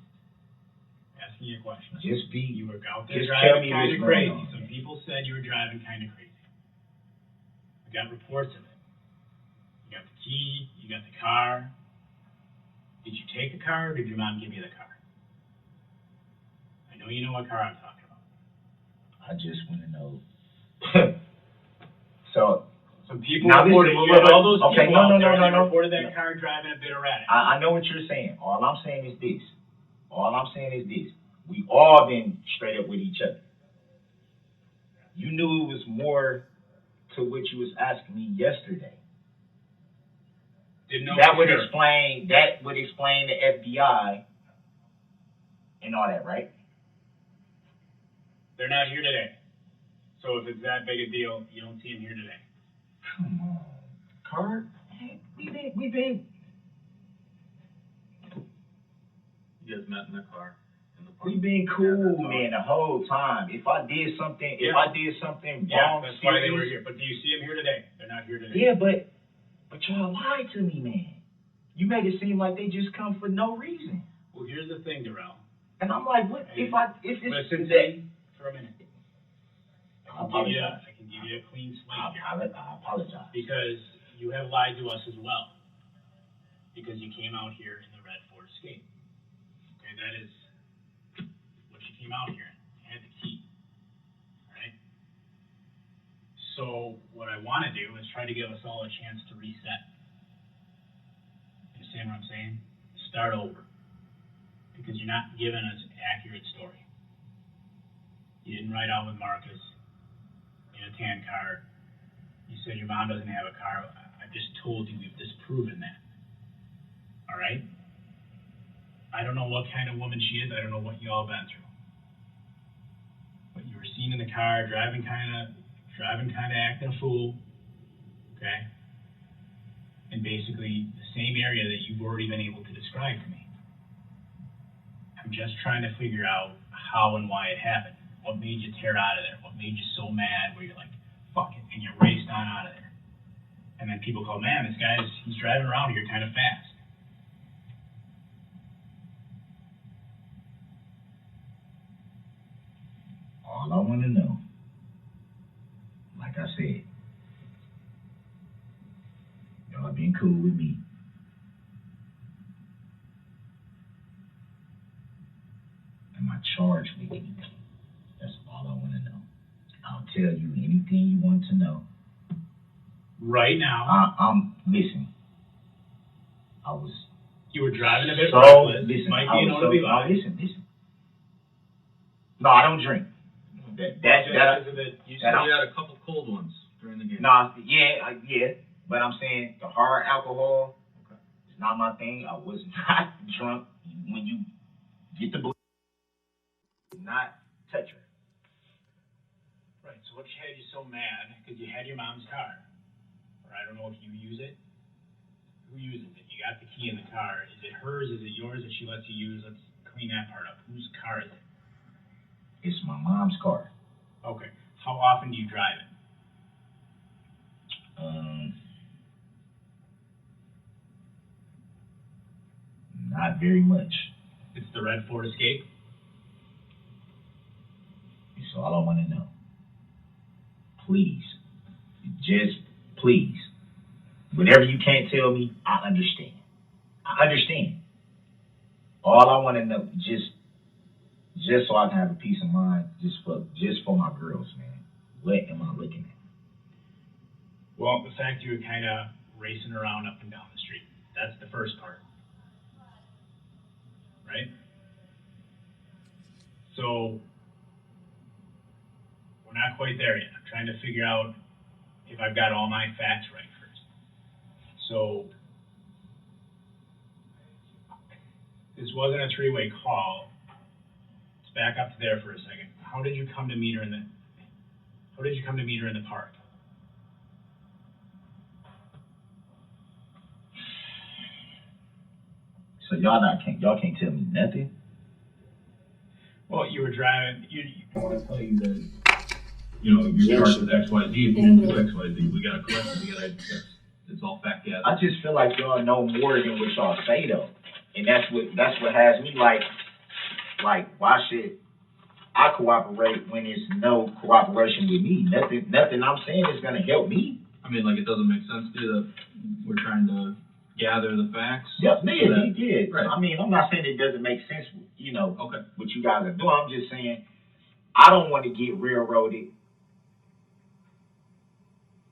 Speaker 7: Asking you a question.
Speaker 8: You
Speaker 7: were out there
Speaker 8: just tell
Speaker 7: driving
Speaker 8: me
Speaker 7: kind
Speaker 8: what's
Speaker 7: of
Speaker 8: going
Speaker 7: crazy.
Speaker 8: on,
Speaker 7: Some
Speaker 8: man.
Speaker 7: people said you were driving kind of crazy. We got reports of it. You got the key. You got the car. Did you take the car or did your mom give you the car? I know you know what car I'm talking about.
Speaker 8: I just want to know. So
Speaker 7: Some people
Speaker 8: now
Speaker 7: reported, all those
Speaker 8: okay,
Speaker 7: people out there,
Speaker 8: no.
Speaker 7: they reported that car driving a bit erratic.
Speaker 8: I know what you're saying. All I'm saying is this. We all been straight up with each other. You knew it was more to what you was asking me yesterday.
Speaker 7: Didn't know
Speaker 8: That
Speaker 7: for
Speaker 8: would
Speaker 7: sure.
Speaker 8: explain the FBI and all that, right?
Speaker 7: They're not here today. So if it's that big a deal, you don't see them here today.
Speaker 8: Come on, Kurt. Hey, we been.
Speaker 6: You guys met in the car. In the park.
Speaker 8: We been cool, man, the whole time. If I did something wrong,
Speaker 7: that's why they were
Speaker 8: serious-
Speaker 7: here. But do you see them here today? They're not here today.
Speaker 8: Yeah, but y'all lied to me, man. You made it seem like they just come for no reason.
Speaker 7: Well, here's the thing, Darrell.
Speaker 8: And I'm like, what if it's
Speaker 7: Listen to
Speaker 8: that?
Speaker 7: me for a minute.
Speaker 8: I apologize.
Speaker 7: I can give you a clean slate here.
Speaker 8: I apologize.
Speaker 7: Because you have lied to us as well. Because you came out here in the red Ford Escape. Okay, that is what you came out here in. You had the key. Alright? So what I want to do is try to give us all a chance to reset. You understand what I'm saying? Start over. Because you're not giving us an accurate story. You didn't ride out with Marcus in a tan car. You said your mom doesn't have a car. I just told you we've disproven that. All right? I don't know what kind of woman she is. I don't know what you all been through. But you were seen in the car driving kind of acting a fool. Okay? In basically the same area that you've already been able to describe to me. I'm just trying to figure out how and why it happened. What made you tear out of there? What made you so mad where you're like, fuck it, and you raced on out of there? And then people call, man, he's driving around here kind of fast.
Speaker 8: All I want to know, like I said, y'all been cool with me. charged with anything. That's all I want to know. I'll tell you anything you want to know.
Speaker 7: Right now,
Speaker 8: Listen. I was
Speaker 7: you were driving a bit
Speaker 8: so
Speaker 7: reckless.
Speaker 8: listen.
Speaker 7: Might
Speaker 8: I
Speaker 7: be an
Speaker 8: was so,
Speaker 7: OWI.
Speaker 8: no, listen. No, I don't drink.
Speaker 6: You said you had a couple cold ones during the game.
Speaker 8: Nah, yeah, but I'm saying the hard alcohol is not my thing. I was not drunk. When you get the blue, not touch her.
Speaker 7: Right. So what had you so mad? Because you had your mom's car, or I don't know if you use it. Who uses it? You got the key in the car. Is it hers? Is it yours that she lets you use? Let's clean that part up. Whose car is it?
Speaker 8: It's my mom's car.
Speaker 7: Okay. How often do you drive it?
Speaker 8: Not very much.
Speaker 7: It's the red Ford Escape.
Speaker 8: It's all I want to know. Please. Just please. Whatever you can't tell me, I understand. All I want to know, just so I can have a peace of mind, just for my girls, man. What am I looking at?
Speaker 7: Well, the fact you were kind of racing around up and down the street. That's the first part. Right? So, we're not quite there yet. I'm trying to figure out if I've got all my facts right first. So, this wasn't a three-way call. Let's back up to there for a second. How did you come to meet her in the park?
Speaker 8: So y'all can't tell me nothing.
Speaker 7: Well, you were driving.
Speaker 6: I want to tell you that, you're charged with X, Y, Z. If you didn't do X, Y, Z, we got to correct it. It's all fact gathering.
Speaker 8: I just feel like y'all know more than what y'all say though, and that's what has me like why should I cooperate when there's no cooperation with me? Nothing I'm saying is gonna help me.
Speaker 6: I mean, like, it doesn't make sense to you that we're trying to gather the facts.
Speaker 8: Yeah, yeah.
Speaker 6: Right.
Speaker 8: I mean, I'm not saying it doesn't make sense,
Speaker 6: Okay.
Speaker 8: what you guys are doing. I'm just saying I don't want to get railroaded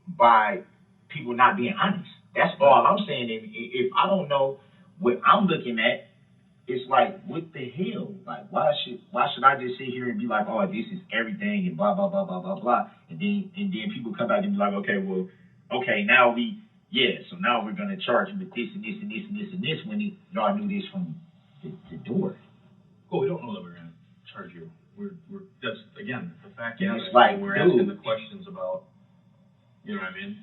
Speaker 8: by people not being honest. That's all I'm saying. If I don't know what I'm looking at, it's like, what the hell? Like, why should I just sit here and be like, oh, this is everything and blah blah blah blah blah blah, and then people come back and be like, okay, now so now we're gonna charge you with this and this and this and this and this when y'all knew this from the door.
Speaker 6: Well, we don't know that we're going to charge you. We're that's, again, the fact
Speaker 8: And
Speaker 6: is,
Speaker 8: it's like,
Speaker 6: we're
Speaker 8: dude.
Speaker 6: asking the questions about, you know what I mean?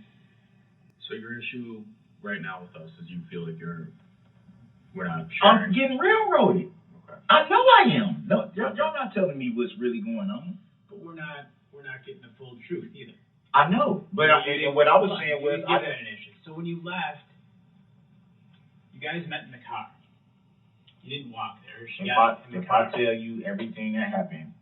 Speaker 6: So your issue right now with us is you feel like we're not sharing.
Speaker 8: I'm getting railroaded.
Speaker 6: Okay.
Speaker 8: I know I am. No, y'all not telling me what's really going on.
Speaker 7: But we're not getting the full truth either.
Speaker 8: I know, but and what I was saying was,
Speaker 7: I didn't initiate. So when you left, you guys met in the car. You didn't walk there. She got in the car.
Speaker 8: If I tell you everything that happened,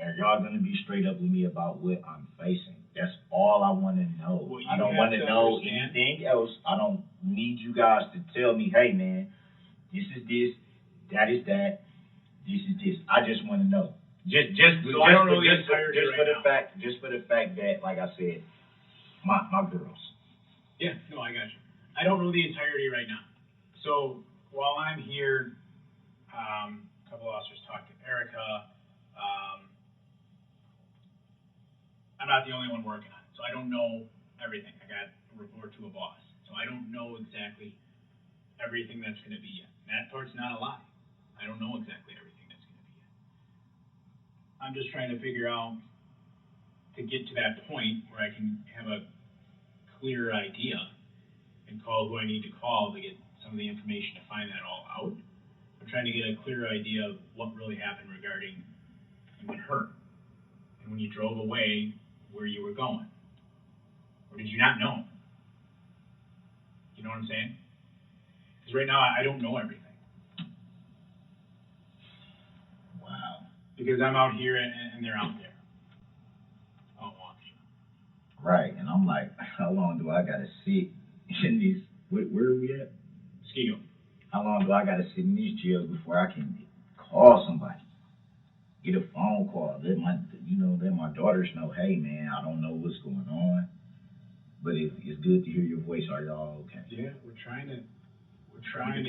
Speaker 8: are y'all gonna be straight up with me about what I'm facing? That's all I want to know.
Speaker 7: Well,
Speaker 8: I don't want to know anything else. I don't need you guys to tell me, hey man, this is this, that is that, this is this. I just want to know. Just
Speaker 7: I don't know the entirety
Speaker 8: just for the fact that, like I said, my girls.
Speaker 7: Yeah, no, I got you. I don't know the entirety right now. So while I'm here, a couple officers talked to Erica. I'm not the only one working on it, so I don't know everything. I got a report to a boss, so I don't know exactly everything that's going to be yet. And that part's not a lie. I don't know exactly everything that's going to be yet. I'm just trying to figure out to get to that point where I can have a clear idea and call who I need to call to get some of the information to find that all out. I'm trying to get a clear idea of what really happened regarding you and her. And when you drove away, where you were going. Or did you not know? You know what I'm saying? Because right now, I don't know everything.
Speaker 8: Wow.
Speaker 7: Because I'm out here and they're out there. Oh, Waukesha.
Speaker 8: Right, and I'm like, how long do I gotta sit in this? Where are we at?
Speaker 7: Skigo.
Speaker 8: How long do I gotta sit in this jail before I can call somebody? Get a phone call. Let my daughters know, hey man, I don't know what's going on. But it's good to hear your voice. Are y'all okay?
Speaker 7: Yeah, we're trying to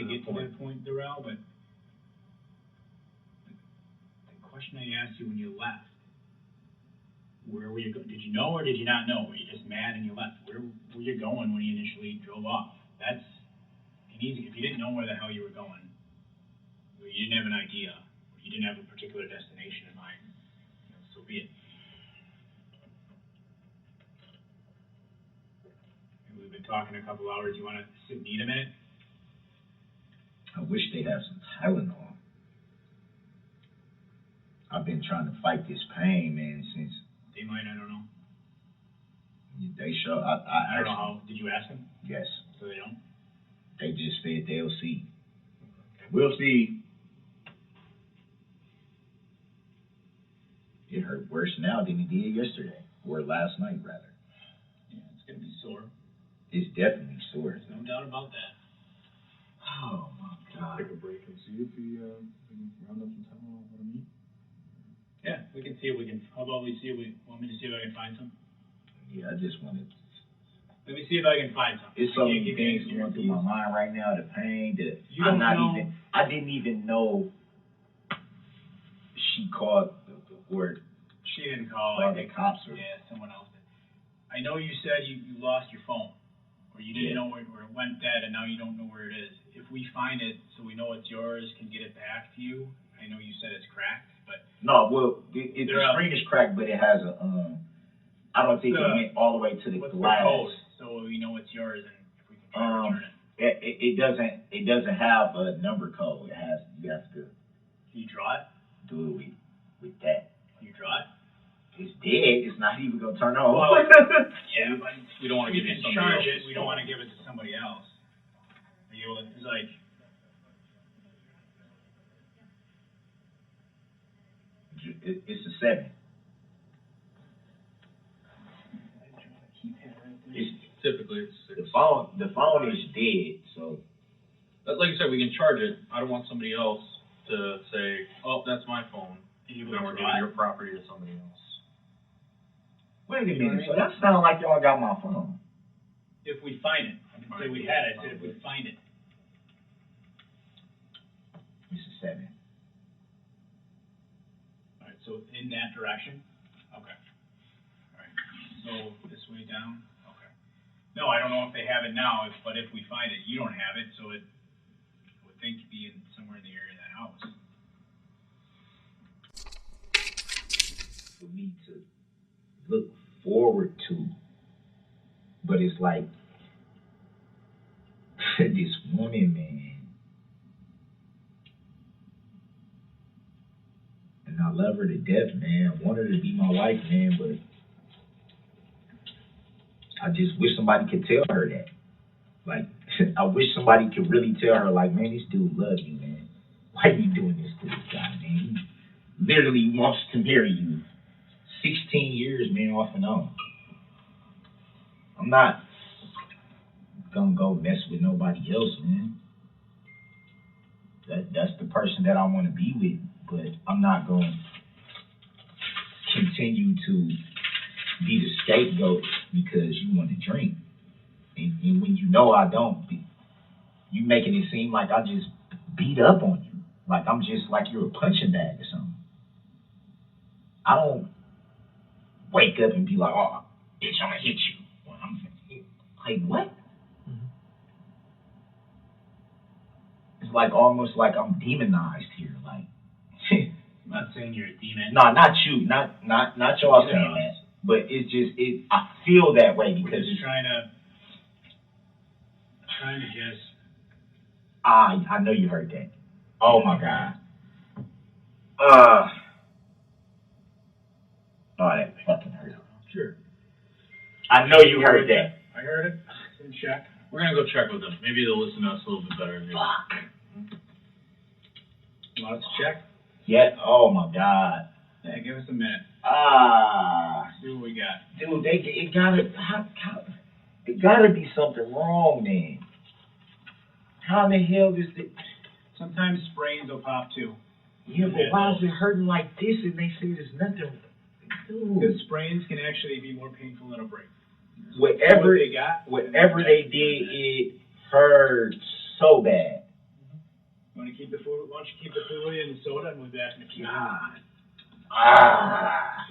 Speaker 7: get to that point, Darrell, but the question I asked you when you left, where were you going? Did you know or did you not know? Were you just mad and you left? Where were you going when you initially drove off? That's an easy. If you didn't know where the hell you were going, or you didn't have an idea, or you didn't have a particular destination in mind, so be it. We've been talking a couple hours. You want to sit and eat a minute?
Speaker 8: I wish they had some Tylenol. I've been trying to fight this pain, man, since
Speaker 7: They might. I don't know.
Speaker 8: they show.
Speaker 7: I don't know how. Did you ask them?
Speaker 8: Yes.
Speaker 7: So they don't.
Speaker 8: They just said they'll see. We'll see. It hurt worse now than it did yesterday, or last night, rather.
Speaker 7: Yeah, it's gonna be sore.
Speaker 8: It's definitely sore.
Speaker 7: There's no doubt about that.
Speaker 8: Oh my God.
Speaker 6: Take a break and see if we can round up some time and let him eat.
Speaker 7: Yeah, we can see if we can. How about we see if we want me to see if I can find some?
Speaker 8: Yeah, I just wanted.
Speaker 7: Let me see if I can find some.
Speaker 8: It's so many things going through my mind right now. The pain that
Speaker 7: You don't know.
Speaker 8: I didn't even know she called or
Speaker 7: She didn't call.
Speaker 8: the cops or.
Speaker 7: Yeah, someone else did. I know you said you lost your phone, or you didn't know where it went dead, and now you don't know where it is. If we find it, so we know it's yours, can get it back to you. I know you said it's cracked, but
Speaker 8: No, well, the screen is cracked, but it has a I don't think it went all the way to the
Speaker 7: what's
Speaker 8: glass.
Speaker 7: the code? So we know it's yours, and if we can try to return it.
Speaker 8: It doesn't have a number code. You have to
Speaker 7: Can you draw it?
Speaker 8: do it with that.
Speaker 7: Can you draw it?
Speaker 8: It's dead. It's not even gonna turn on.
Speaker 7: Well, yeah, but
Speaker 6: We don't want to
Speaker 7: we
Speaker 6: give you
Speaker 7: can
Speaker 6: somebody
Speaker 7: charge
Speaker 6: else's
Speaker 7: it. We don't want to give it to somebody else. It's like
Speaker 8: It's a 7. It's,
Speaker 6: typically it's
Speaker 8: the phone is dead. So
Speaker 6: like you said, we can charge it. I don't want somebody else to say, "Oh, that's my phone."
Speaker 7: you
Speaker 6: Then we're giving your property to somebody else.
Speaker 8: wait a minute. So that sounds like y'all got my phone.
Speaker 7: if we find it. I didn't say we had it. I said if we find it.
Speaker 8: It's a 7.
Speaker 7: All right. So in that direction. Okay. All right. So this way down. Okay. No, I don't know if they have it now. But if we find it, you don't have it, so it I would think it'd be somewhere in the area of that house.
Speaker 8: For me to look forward to, but it's like this woman, man, and I love her to death, man. I want her to be my wife, man, but I just wish somebody could tell her that. Like, I wish somebody could really tell her, like, man, this dude loves you, man. Why are you doing this to this guy, man? He literally wants to marry you. 16 years, man, off and on. I'm not gonna go mess with nobody else, man. That's the person that I want to be with, but I'm not gonna continue to be the scapegoat because you want to drink. And when you know I don't, you making it seem like I just beat up on you. Like I'm just like you're a punching bag or something. I don't wake up and be like, oh, bitch, I'm gonna hit you. Well, I'm like, what? It's like almost like I'm demonized here. Like,
Speaker 7: I'm not saying you're a demon.
Speaker 8: no, not you, not y'all saying that, but it's just I feel that way because
Speaker 7: you're trying to just.
Speaker 8: I know you heard that. Oh my God. Oh, that fucking hurt.
Speaker 6: Sure.
Speaker 8: I know you heard that.
Speaker 7: I heard it. Didn't check.
Speaker 6: We're gonna go check with them. Maybe they'll listen to us a little bit better.
Speaker 8: Fuck.
Speaker 7: You want us to check?
Speaker 8: Yeah. Oh my God.
Speaker 7: Yeah, give us a minute.
Speaker 8: See
Speaker 7: what we got.
Speaker 8: Dude, it gotta be something wrong, man. How in the hell is it?
Speaker 7: Sometimes sprains will pop too.
Speaker 8: Yeah, but why is it hurting like this and they say there's nothing?
Speaker 7: Because
Speaker 8: Dude.
Speaker 7: sprains can actually be more painful than a break.
Speaker 8: Whatever
Speaker 7: What they got,
Speaker 8: they did, it hurt so bad.
Speaker 7: Why don't you keep the fluid and the soda and we'll be back in a few minutes.
Speaker 8: God. Ah.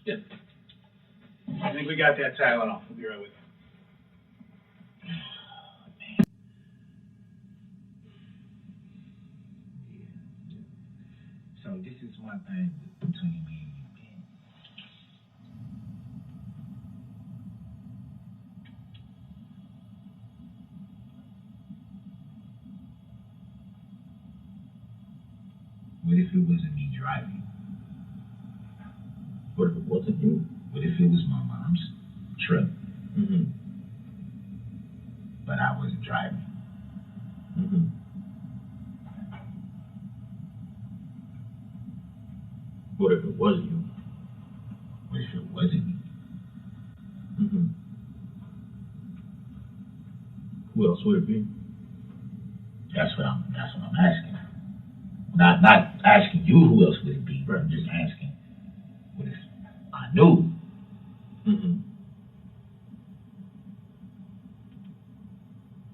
Speaker 7: Yeah. I think we got that Tylenol. We'll be right with you.
Speaker 8: So this is one thing between me and you, man. What if it wasn't me driving?
Speaker 6: What if it wasn't you?
Speaker 8: What if it was my mom's truck,
Speaker 6: Mm-hmm.
Speaker 8: but I wasn't driving?
Speaker 6: Mm-hmm. What if it was you?
Speaker 8: What if it wasn't me?
Speaker 6: Mm-hmm. Who else would it be?
Speaker 8: That's what I'm asking. Not asking you who else would it be, but I'm just asking. What if I knew?
Speaker 6: Mm-hmm.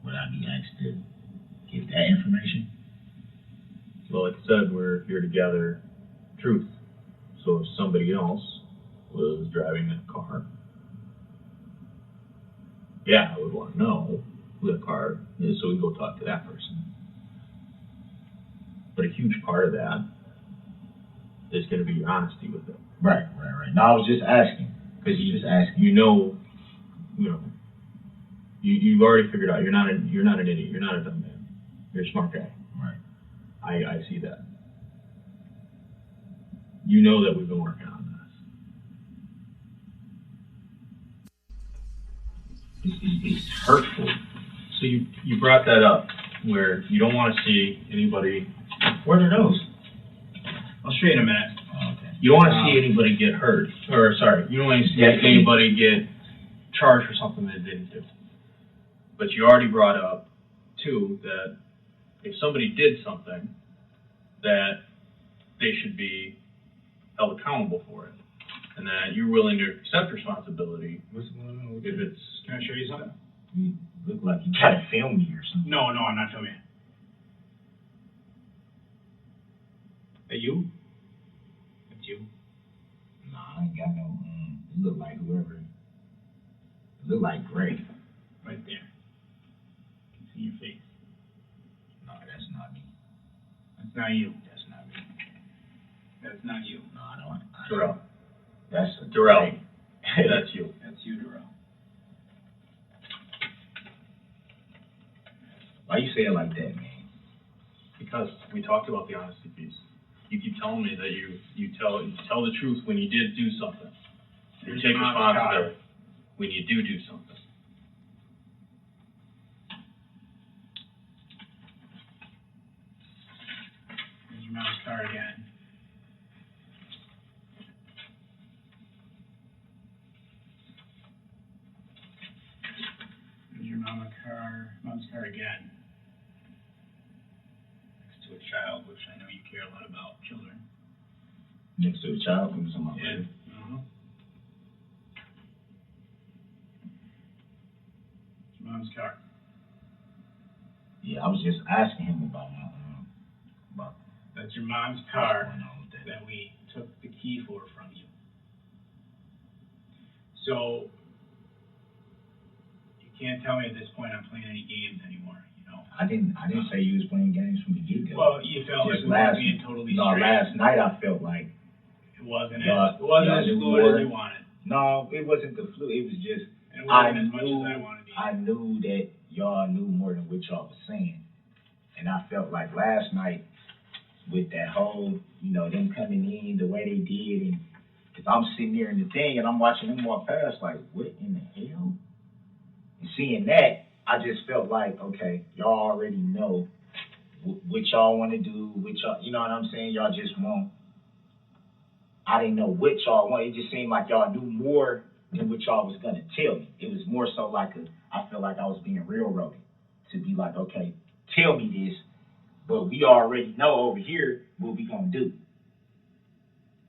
Speaker 8: Would I be asked to give that information?
Speaker 6: Well, like I said, we're here to gather truth. So if somebody else was driving that car, yeah, I would want to know who that car is so we can go talk to that person. But a huge part of that is going to be your honesty with it.
Speaker 8: Right. No, I was just asking.
Speaker 6: Because
Speaker 8: Just asking.
Speaker 6: you've already figured out you're not an idiot. You're not a dumb man. You're a smart guy.
Speaker 8: Right.
Speaker 6: I see that. You know that we've been working on this.
Speaker 8: It's hurtful.
Speaker 6: So you brought that up where you don't want to see anybody.
Speaker 8: Where are those?
Speaker 7: I'll show you in a minute.
Speaker 8: Oh, okay.
Speaker 6: You don't want to see anybody get hurt, or sorry, you don't want to see anybody get charged for something they didn't do. But you already brought up too that if somebody did something, that they should be held accountable for it, and that you're willing to accept responsibility.
Speaker 8: What's going on?
Speaker 6: If it's
Speaker 7: Can I show you something?
Speaker 8: You look like you try to film me or something.
Speaker 7: No, I'm not filming it. That you? That's you.
Speaker 8: Nah, I ain't got no. It look like whoever. It look like Gray.
Speaker 7: Right there. You can see your face.
Speaker 8: No, that's not me.
Speaker 7: That's not you.
Speaker 8: That's not me.
Speaker 7: That's not you.
Speaker 8: No, I don't.
Speaker 6: Darrell.
Speaker 8: That's
Speaker 6: Darrell. That's you.
Speaker 7: That's you, Darrell.
Speaker 8: Why you say it like that, man?
Speaker 6: Because we talked about the honesty piece. You keep telling me that you tell the truth when you did do something. You take responsibility when you do something.
Speaker 7: There's your mom's car again. There's your mom's car again. Next to a child, which I know you care a lot about, children.
Speaker 8: Next to a child comes on my
Speaker 7: Yeah.
Speaker 8: bed.
Speaker 7: It's your mom's car.
Speaker 8: Yeah, I was just asking him about
Speaker 7: That's your mom's
Speaker 8: what's
Speaker 7: car
Speaker 8: going on with that.
Speaker 7: that we took the key from you. So you can't tell me at this point I'm playing any games anymore. You know.
Speaker 8: I didn't say you was playing games from the get-go.
Speaker 7: Well, you felt like
Speaker 8: Just
Speaker 7: we were being totally straight.
Speaker 8: last night I felt like
Speaker 7: It wasn't
Speaker 8: y'all-
Speaker 7: as fluid
Speaker 8: y'all
Speaker 7: as you wanted.
Speaker 8: no, it wasn't the flu. It was just
Speaker 7: And it wasn't as much as I wanted to.
Speaker 8: I knew that y'all knew more than what y'all was saying, and I felt like last night with that whole, them coming in the way they did, and cause I'm sitting there in the thing and I'm watching them walk past, like, what in the hell? And seeing that, I just felt like, okay, y'all already know what y'all want to do, what y'all, you know what I'm saying? Y'all just want. I didn't know what y'all want. It just seemed like y'all knew more than what y'all was gonna tell me. It was more so like I felt like I was being railroaded to be like, okay, tell me this, but we already know over here what we gonna do.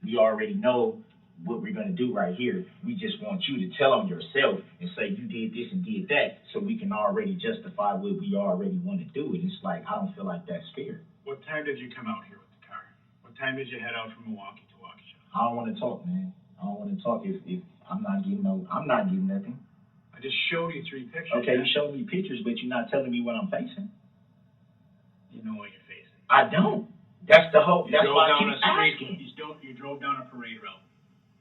Speaker 8: We already know what we're gonna do right here. We just want you to tell them yourself and say you did this and did that, so we can already justify what we already want to do. And it's like I don't feel like that's fair.
Speaker 7: What time did you come out here with the car? What time did you head out from Milwaukee to Waukesha?
Speaker 8: I don't want to talk, man. I don't want to talk if I'm not getting nothing.
Speaker 7: I just showed you 3 pictures.
Speaker 8: Okay,
Speaker 7: man.
Speaker 8: you showed me pictures, but you're not telling me what I'm facing.
Speaker 7: You know what you're facing.
Speaker 8: I don't. That's the hope.
Speaker 7: You
Speaker 8: That's
Speaker 7: drove
Speaker 8: why I
Speaker 7: down
Speaker 8: keep
Speaker 7: a street.
Speaker 8: asking.
Speaker 7: You drove down a parade route.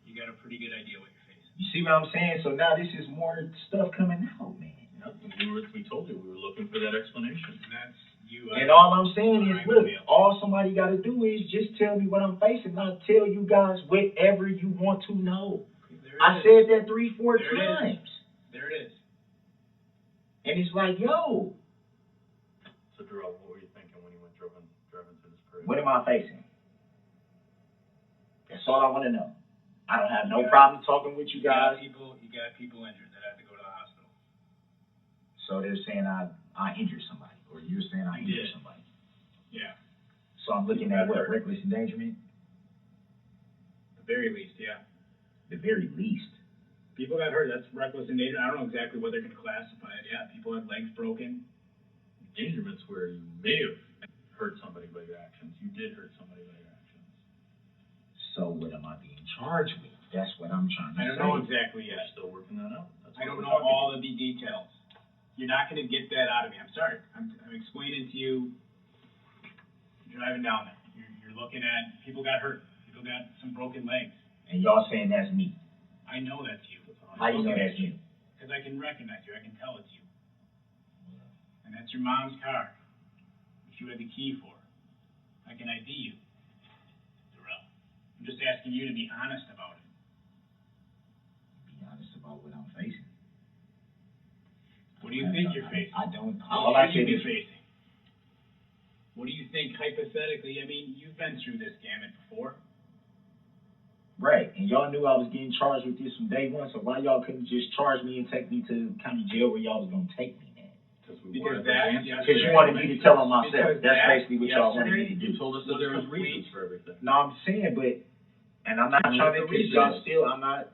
Speaker 7: You got a pretty good idea what you're facing.
Speaker 8: You see what I'm saying? So now this is more stuff coming out, man.
Speaker 6: Yep, we told you we were looking for that explanation.
Speaker 7: And that's you.
Speaker 8: And all I'm saying is, look, all somebody got to do is just tell me what I'm facing, not tell you guys whatever you want to know. I said that 3-4 times.
Speaker 7: There it is.
Speaker 8: And it's like, yo.
Speaker 6: So, Darrell, what were you thinking when you went driving through this parade?
Speaker 8: What am I facing? That's all I want to know. I don't have no problem talking with you guys.
Speaker 7: You got people injured that have to go to the hospital.
Speaker 8: So they're saying I injured somebody, or you're saying I injured somebody.
Speaker 7: Yeah.
Speaker 8: So I'm looking at what, reckless endangerment?
Speaker 7: At the very least, yeah.
Speaker 8: The very least.
Speaker 7: People got hurt. That's reckless endangerment. I don't know exactly what they're going to classify it. Yeah, people had legs broken.
Speaker 6: Endangerment's where you may have hurt somebody by your actions. You did hurt somebody by your actions.
Speaker 8: So what am I being charged with? That's what I'm trying to say.
Speaker 7: I don't know exactly yet.
Speaker 6: We're still working that out.
Speaker 7: I don't know all of the details. You're not going to get that out of me. I'm sorry. I'm explaining to you. Driving down there, you're looking at people got hurt. People got some broken legs.
Speaker 8: And y'all saying that's me.
Speaker 7: I know that's you.
Speaker 8: How you know that's me?
Speaker 7: Because I can recognize you. I can tell it's you. And that's your mom's car, which you had the key for. I can ID you, Darrell. I'm just asking you to be honest about it.
Speaker 8: Be honest about what I'm facing.
Speaker 7: What do you think you're facing?
Speaker 8: I don't.
Speaker 7: All I should be facing. What do you think hypothetically? I mean, you've been through this gamut before.
Speaker 8: Right, and y'all knew I was getting charged with this from day one, so why y'all couldn't just charge me and take me to county jail where y'all was going to take me, man? Because you wanted me to tell them myself. That's basically what y'all wanted me to do.
Speaker 6: You told us that there was reasons for everything.
Speaker 8: No, I'm saying, and I'm not trying to, because y'all still, I'm not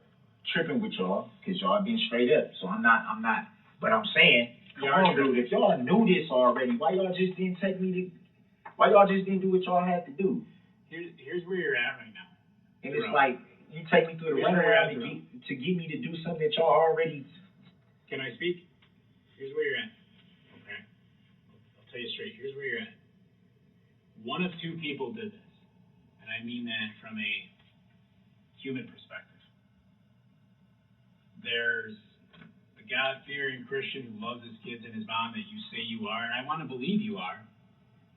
Speaker 8: tripping with y'all, because y'all been straight up, so I'm not, but I'm saying, come on, dude, if y'all knew this already, why y'all just didn't do what y'all had to do?
Speaker 7: Here's where you're at right now.
Speaker 8: And it's like, you take me through the runaround to get me to do something that y'all already.
Speaker 7: Can I speak? Here's where you're at. Okay. I'll tell you straight. Here's where you're at. One of 2 people did this. And I mean that from a human perspective. There's the God-fearing Christian who loves his kids and his mom that you say you are, and I want to believe you are.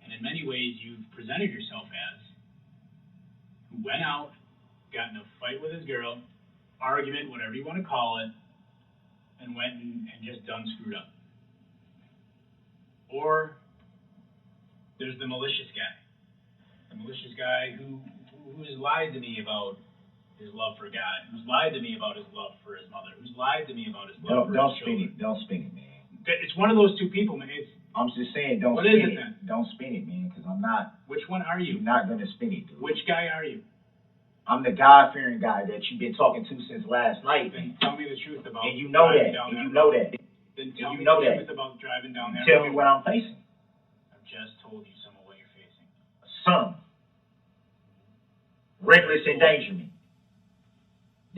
Speaker 7: And in many ways, you've presented yourself as, who went out, got in a fight with his girl, argument, whatever you want to call it, and went and just done screwed up. Or there's the malicious guy. The malicious guy who's lied to me about his love for God, who's lied to me about his love for his mother, who's lied to me about his love for his children.
Speaker 8: Don't spin it, man.
Speaker 7: It's one of those 2 people, man.
Speaker 8: I'm just saying, don't
Speaker 7: what
Speaker 8: spin
Speaker 7: is
Speaker 8: it.
Speaker 7: Then?
Speaker 8: Don't spin it, man, because I'm not.
Speaker 7: Which one are you?
Speaker 8: You're not going to spin it, dude.
Speaker 7: Which guy are you?
Speaker 8: I'm the God-fearing guy that you've been talking to since last night.
Speaker 7: Then tell me the truth about.
Speaker 8: And you know that. And you know that.
Speaker 7: Then tell me
Speaker 8: the
Speaker 7: truth about driving down there.
Speaker 8: Tell me what I'm facing.
Speaker 7: I've just told you some of what you're facing.
Speaker 8: Some. Reckless endangerment.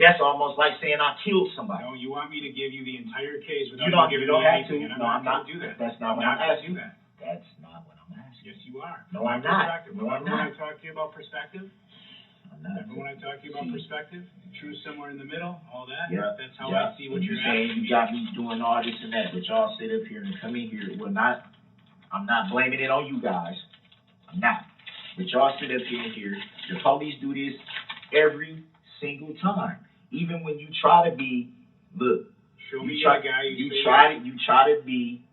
Speaker 8: That's almost like saying I killed somebody.
Speaker 7: No, you want me to give you the entire case without
Speaker 8: You don't
Speaker 7: giving
Speaker 8: you don't
Speaker 7: me
Speaker 8: have to.
Speaker 7: anything, and
Speaker 8: No, I'm
Speaker 7: not
Speaker 8: not.
Speaker 7: going to do that.
Speaker 8: That's not what
Speaker 7: I'm
Speaker 8: I'm
Speaker 7: not
Speaker 8: asking.
Speaker 7: going to do that.
Speaker 8: That's not what I'm asking.
Speaker 7: Yes, you are.
Speaker 8: No, I'm not.
Speaker 7: Perspective.
Speaker 8: No, I'm
Speaker 7: Remember when I
Speaker 8: not.
Speaker 7: talked to you about perspective?
Speaker 8: I'm not.
Speaker 7: Remember when I talked to you about perspective? Truth somewhere in the middle, all that?
Speaker 8: Yeah.
Speaker 7: That's how I see what
Speaker 8: And
Speaker 7: you're
Speaker 8: saying
Speaker 7: asking
Speaker 8: you
Speaker 7: me.
Speaker 8: got me doing all this and that, but y'all sit up here and come in here. Well, I'm not blaming it on you guys. I'm not. But y'all sit up here. The police do this every single time. Even when you try to be, look,
Speaker 7: Show me
Speaker 8: you try,
Speaker 7: a guy
Speaker 8: you try to be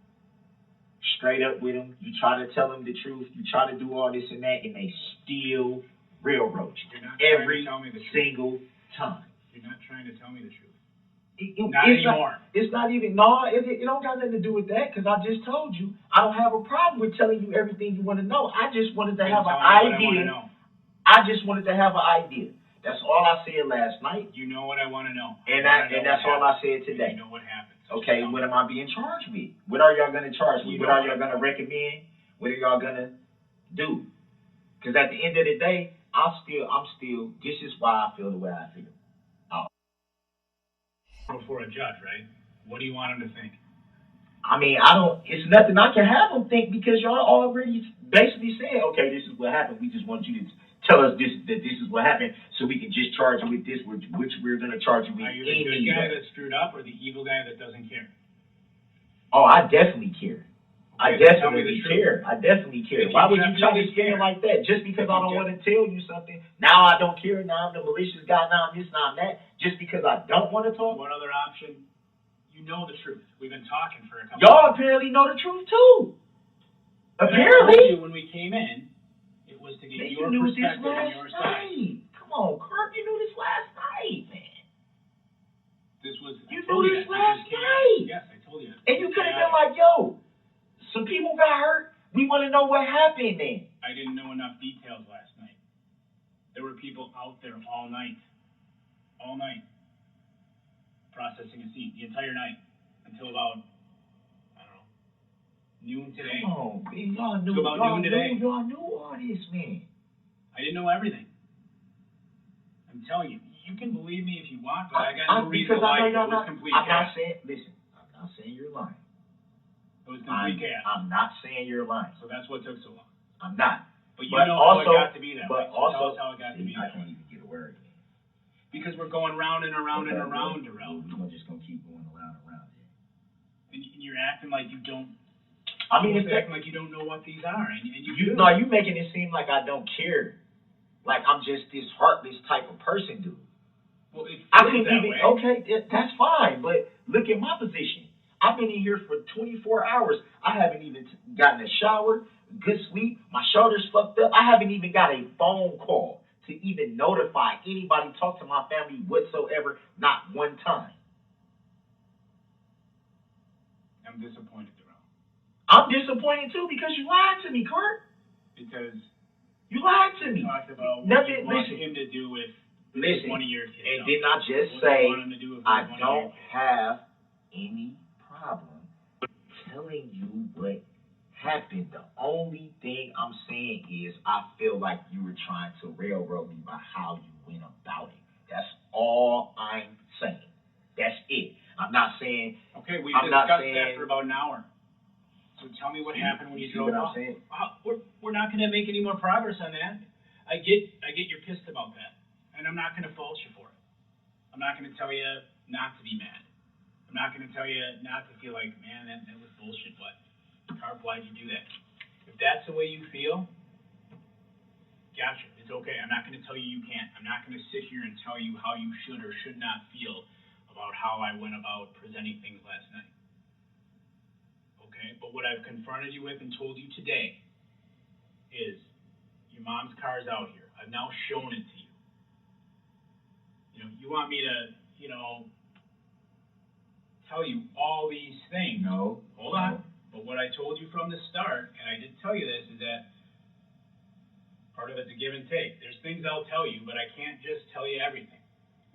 Speaker 8: straight up with them. You try to tell them the truth. You try to do all this and that, and they still railroad you
Speaker 7: You're not
Speaker 8: every
Speaker 7: trying to tell me the truth.
Speaker 8: single time.
Speaker 7: You're not trying to tell me the truth.
Speaker 8: Not anymore. It's not even, it don't got nothing to do with that, because I just told you, I don't have a problem with telling you everything you want to know. I just wanted to have an idea. I just wanted to have an idea. That's all I said last night.
Speaker 7: You know what I want to know.
Speaker 8: And that's all I said today.
Speaker 7: You know what happened.
Speaker 8: Okay, what am I being charged with? What are y'all going to charge me? What are y'all going to recommend? What are y'all going to do? Because at the end of the day, I'm still, this is why I feel the way I feel.
Speaker 7: Before a judge, right? What do you want him to think?
Speaker 8: I mean, it's nothing I can have them think, because y'all already basically said, okay, this is what happened. We just want you to tell us that this is what happened, so we can just charge you with this, which we're going to charge you with.
Speaker 7: Are you the good guy that screwed up, or the evil guy that doesn't care?
Speaker 8: Oh, I definitely care. I definitely care. Why would you try to scare like that? Just because I don't want to tell you something, now I don't care, now I'm the malicious guy, now I'm this, now I'm that, just because I don't want to talk?
Speaker 7: What other option? You know the truth. We've been talking for a couple
Speaker 8: Y'all apparently know the truth too. Apparently.
Speaker 7: When we came in, it was to get
Speaker 8: Man,
Speaker 7: your
Speaker 8: you knew this
Speaker 7: perspective and
Speaker 8: last
Speaker 7: your side.
Speaker 8: night. Come on, Kirk, you knew this last night, man.
Speaker 7: This was.
Speaker 8: You knew this last night.
Speaker 7: Yes, I told you.
Speaker 8: And you could have been like, yo, some people got hurt. We want to know what happened then.
Speaker 7: I didn't know enough details last night. There were people out there all night, processing a scene the entire night until about, I don't know, noon today.
Speaker 8: Come on, man. Y'all knew all this, man.
Speaker 7: I didn't know everything. I'm telling you, you can believe me if you want, but I got no reason to lie. It was complete chaos.
Speaker 8: I'm not saying you're lying.
Speaker 7: It was complete chaos.
Speaker 8: I'm not saying you're lying.
Speaker 7: So that's what took so long.
Speaker 8: I'm not.
Speaker 7: But you know how it got to be that way. So tell us how it got to be that way.
Speaker 8: I can't even get a word in.
Speaker 7: Because we're going round and around and around, Darrell.
Speaker 8: We're just going to keep going around and around here.
Speaker 7: And you're acting like you don't.
Speaker 8: I mean,
Speaker 7: it's acting like you don't know what these are, and you do.
Speaker 8: No, you making it seem like I don't care. Like I'm just this heartless type of person, dude.
Speaker 7: Well,
Speaker 8: I couldn't even. Okay, that's fine, but look at my position. I've been in here for 24 hours. I haven't even gotten a shower, good sleep. My shoulder's fucked up. I haven't even got a phone call to even notify anybody, talk to my family whatsoever, not one time.
Speaker 7: I'm disappointed, Darrell.
Speaker 8: I'm disappointed too, because you lied to me, Kurt.
Speaker 7: Because
Speaker 8: you lied to me.
Speaker 7: Talked about
Speaker 8: nothing.
Speaker 7: What you want him to do with one of your kids.
Speaker 8: And didn't I just say I don't have any problem telling you what happened? The only thing I'm saying is I feel like you were trying to railroad me by how you went about it. That's all I'm saying. That's it. I'm not saying.
Speaker 7: Okay, we discussed that for about an hour. So tell me what happened when you drove off. We're not going to make any more progress on that. I get you're pissed about that, and I'm not going to fault you for it. I'm not going to tell you not to be mad. I'm not going to tell you not to feel like, man, that was bullshit. What? Carp, why'd you do that? If that's the way you feel, gotcha. It's okay. I'm not going to tell you you can't. I'm not going to sit here and tell you how you should or should not feel about how I went about presenting things last night. Okay? But what I've confronted you with and told you today is your mom's car's out here. I've now shown it to you. You want me to, tell you all these things.
Speaker 8: No.
Speaker 7: Hold on. But what I told you from the start, and I did tell you this, is that part of it's a give and take. There's things I'll tell you, but I can't just tell you everything.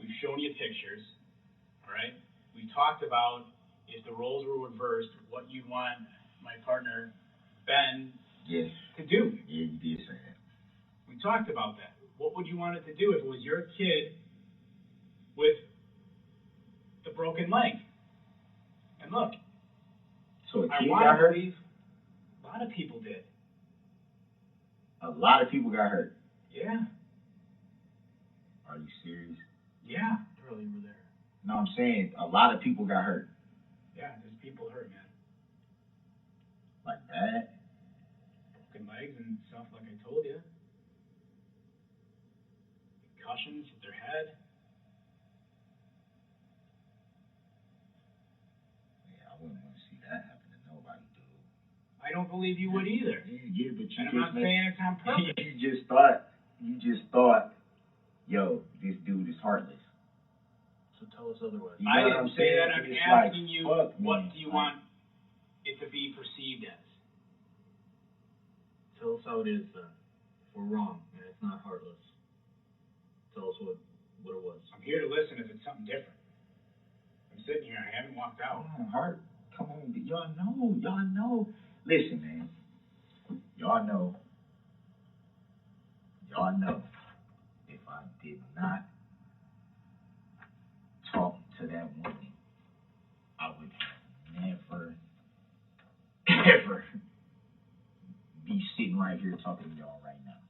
Speaker 7: We've shown you pictures, all right? We talked about if the roles were reversed, what you'd want my partner, Ben, to do.
Speaker 8: Yeah, you did say that.
Speaker 7: We talked about that. What would you want it to do if it was your kid with the broken leg. And look,
Speaker 8: So a
Speaker 7: I
Speaker 8: kid
Speaker 7: want
Speaker 8: got
Speaker 7: to
Speaker 8: hurt?
Speaker 7: believe a lot of people did.
Speaker 8: A lot of people got hurt.
Speaker 7: Yeah.
Speaker 8: Are you serious?
Speaker 7: Yeah. Earlier you were there.
Speaker 8: No, I'm saying a lot of people got hurt.
Speaker 7: Yeah, there's people hurt, man.
Speaker 8: Like that?
Speaker 7: Broken legs and stuff like I told you. Concussions with their head.
Speaker 8: Yeah, I wouldn't want to see that happen to nobody, dude.
Speaker 7: I don't believe you would either.
Speaker 8: Yeah, but you
Speaker 7: And I'm
Speaker 8: just
Speaker 7: not saying it's on purpose.
Speaker 8: you just thought, yo, this dude is heartless.
Speaker 7: So tell us otherwise.
Speaker 8: You know
Speaker 7: I
Speaker 8: what
Speaker 7: didn't
Speaker 8: I'm
Speaker 7: say
Speaker 8: saying?
Speaker 7: that. I'm
Speaker 8: It's
Speaker 7: asking
Speaker 8: like,
Speaker 7: you,
Speaker 8: fuck,
Speaker 7: what
Speaker 8: man.
Speaker 7: do you want it to be perceived as? Tell us how it is then. If we're wrong and it's not heartless, tell us what it was. I'm here to listen if it's something different. I'm sitting here. I haven't walked out.
Speaker 8: Come on, Hart. Come on, y'all know. Listen, man. Y'all know. If I did not talk to that woman, I would never, ever be sitting right here talking to y'all right now.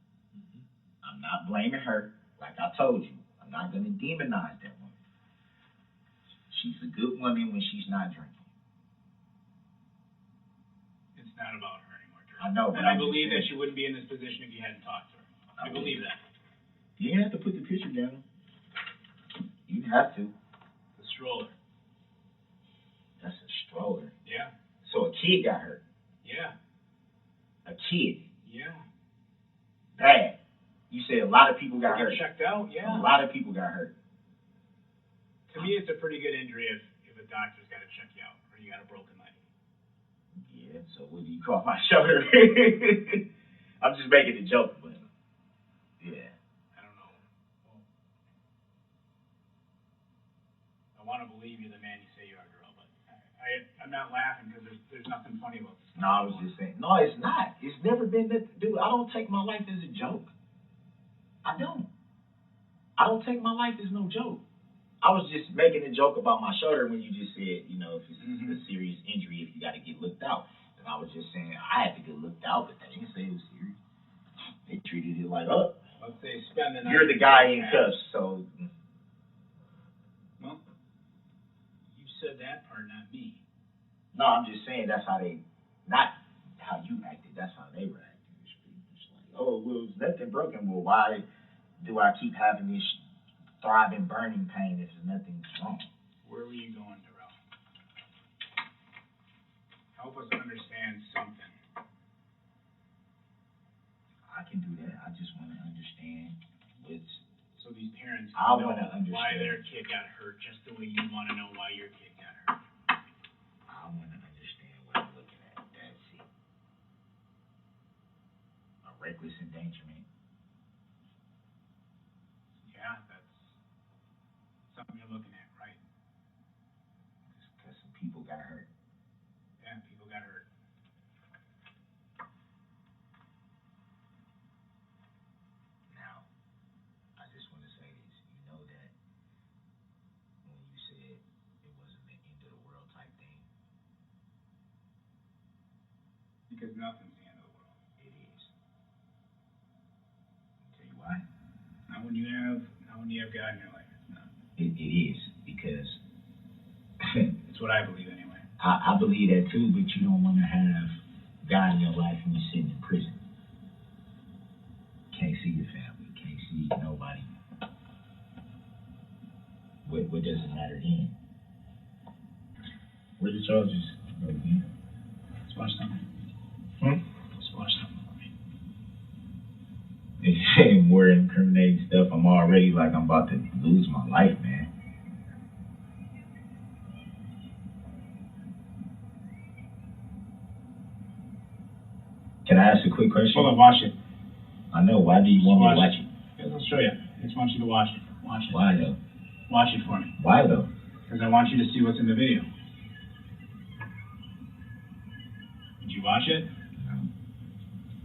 Speaker 8: I'm not blaming her. Like I told you, I'm not going to demonize that woman. She's a good woman when she's not drinking.
Speaker 7: It's not about her anymore, Drew.
Speaker 8: I know, but
Speaker 7: And I
Speaker 8: I'm just
Speaker 7: believe that
Speaker 8: saying.
Speaker 7: she wouldn't be in this position if you hadn't talked to her. I believe that.
Speaker 8: You didn't have to put the picture down. You didn't have to.
Speaker 7: The stroller.
Speaker 8: That's a stroller.
Speaker 7: Yeah.
Speaker 8: So a kid got hurt.
Speaker 7: Yeah.
Speaker 8: A kid.
Speaker 7: Yeah.
Speaker 8: Bad. You said a lot of people got hurt.
Speaker 7: Checked out. Yeah.
Speaker 8: A lot of people got hurt.
Speaker 7: To me, it's a pretty good injury if a doctor's got to check you out or you got a broken leg.
Speaker 8: Yeah, so what do you call my shoulder? I'm just making a joke, but yeah.
Speaker 7: I don't know. Well, I want to believe you're the man you say you are, Darrell, but I'm not laughing because there's nothing funny about this.
Speaker 8: No, I was just saying. No, it's not. It's never been that. Dude, I don't take my life as a joke. I don't take my life as no joke. I was just making a joke about my shoulder when you just said, you know, if it's a serious injury, if you got to get looked out. And I was just saying I had to get looked out, but they didn't say it was serious. They treated it like, oh,
Speaker 7: Let's say spend the night.
Speaker 8: you're the guy in cuffs, so.
Speaker 7: Well, you said that part, not me.
Speaker 8: No, I'm just saying that's how they, not how you acted, that's how they were acting. It's like, oh, well, it's nothing broken. Well, why do I keep having this thriving, burning pain if nothing's wrong?
Speaker 7: Where were you going, Darrell? Help us understand something.
Speaker 8: I can do that. I just want to understand what's.
Speaker 7: So these parents
Speaker 8: I
Speaker 7: know
Speaker 8: want to understand
Speaker 7: why their kid got hurt, just the way you want to know why your kid got hurt.
Speaker 8: I want to understand what I'm looking at. That's it. A reckless endangerment.
Speaker 7: Yeah, that's something you're looking at, right?
Speaker 8: Because some people got hurt.
Speaker 7: Yeah, people got hurt.
Speaker 8: Now, I just want to say this. You know that when you said it wasn't the end of the world type thing,
Speaker 7: Because nothing's the end of the world.
Speaker 8: it is. I'll tell you why.
Speaker 7: Not when you have God in your life. No.
Speaker 8: It is because
Speaker 7: That's what I believe anyway.
Speaker 8: I believe that too, but you don't want to have God in your life when you're sitting in prison. Can't see your family, can't see nobody. What does it matter then? Where the charges go again?
Speaker 7: Let's watch something. Let's watch something for me.
Speaker 8: It's more incriminating stuff. I'm already like I'm about to lose my life, man. Can I ask a quick question?
Speaker 7: Hold on, watch it.
Speaker 8: I know. Why do you want me to watch it?
Speaker 7: Yeah, I'll show you. I just want you to watch it. Watch it.
Speaker 8: Why though?
Speaker 7: Watch it for me.
Speaker 8: Why though?
Speaker 7: Because I want you to see what's in the video. Did you watch it?
Speaker 8: No.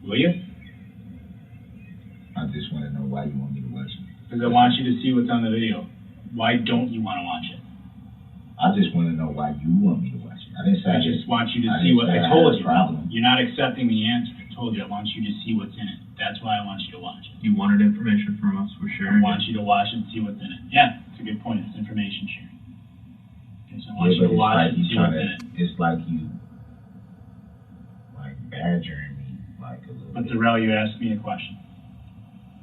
Speaker 7: Will you?
Speaker 8: I just want to know why you want me to watch it.
Speaker 7: Because I want you to see what's on the video. Why don't you want to watch it?
Speaker 8: I just want to know why you want me to watch it. I didn't say
Speaker 7: I just want you to
Speaker 8: I
Speaker 7: see
Speaker 8: didn't
Speaker 7: what
Speaker 8: say
Speaker 7: I
Speaker 8: I
Speaker 7: told
Speaker 8: had a
Speaker 7: you.
Speaker 8: problem.
Speaker 7: You're not accepting the answer. I told you I want you to see what's in it. That's why I want you to watch it.
Speaker 6: You wanted information from us, we're
Speaker 7: I
Speaker 6: sharing
Speaker 7: want
Speaker 6: it.
Speaker 7: you to watch it and see what's in it. Yeah, it's a good point. It's information sharing. Okay, so I want you
Speaker 8: Yeah,
Speaker 7: to
Speaker 8: but
Speaker 7: watch it
Speaker 8: it's like
Speaker 7: and
Speaker 8: you
Speaker 7: see what's in
Speaker 8: trying
Speaker 7: it.
Speaker 8: to, it's like you, like, badgering me, like, a little
Speaker 7: But
Speaker 8: bit.
Speaker 7: Darrell, you asked me a question.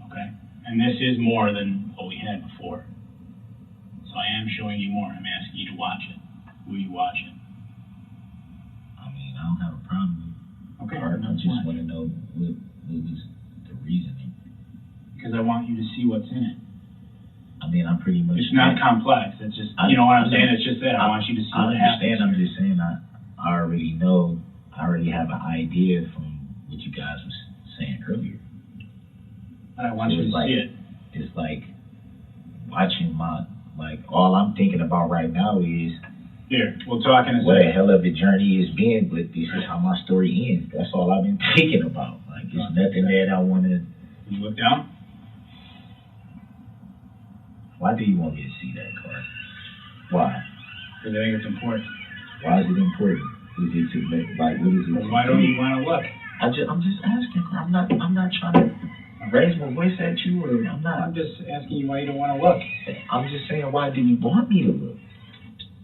Speaker 7: Okay? And this is more than what we had before. So I am showing you more. I'm asking you to watch it. Will you watch it?
Speaker 8: I mean, I don't have a problem with
Speaker 7: Okay.
Speaker 8: art. I
Speaker 7: that's
Speaker 8: just
Speaker 7: fine.
Speaker 8: want to know what was the reasoning.
Speaker 7: Because I want you to see what's in it.
Speaker 8: I mean, I'm pretty much.
Speaker 7: It's not complex. It's just, you know what I'm saying? It's just that. I want you to see
Speaker 8: I
Speaker 7: what
Speaker 8: understand.
Speaker 7: happens.
Speaker 8: I'm just saying I already know. I already have an idea from what you guys was saying earlier.
Speaker 7: But I want
Speaker 8: So
Speaker 7: you to
Speaker 8: it's like-
Speaker 7: see it.
Speaker 8: It's like watching like all I'm thinking about right now is
Speaker 7: Here, we'll talk in a
Speaker 8: what a
Speaker 7: second.
Speaker 8: hell of a journey it's been, but this is how my story ends. That's all I've been thinking about. Like, it's nothing that I want to.
Speaker 7: Can you look down?
Speaker 8: Why do you want me to see that card? Why?
Speaker 7: Because I think it's important.
Speaker 8: Why is it important? Is it to make, like, what is it?
Speaker 7: Well,
Speaker 8: to
Speaker 7: why don't
Speaker 8: do?
Speaker 7: you want to look?
Speaker 8: I'm just asking. I'm not trying to raise my voice at you, or I'm not.
Speaker 7: I'm just asking you why you don't want to look.
Speaker 8: I'm just saying, why do you want me to look?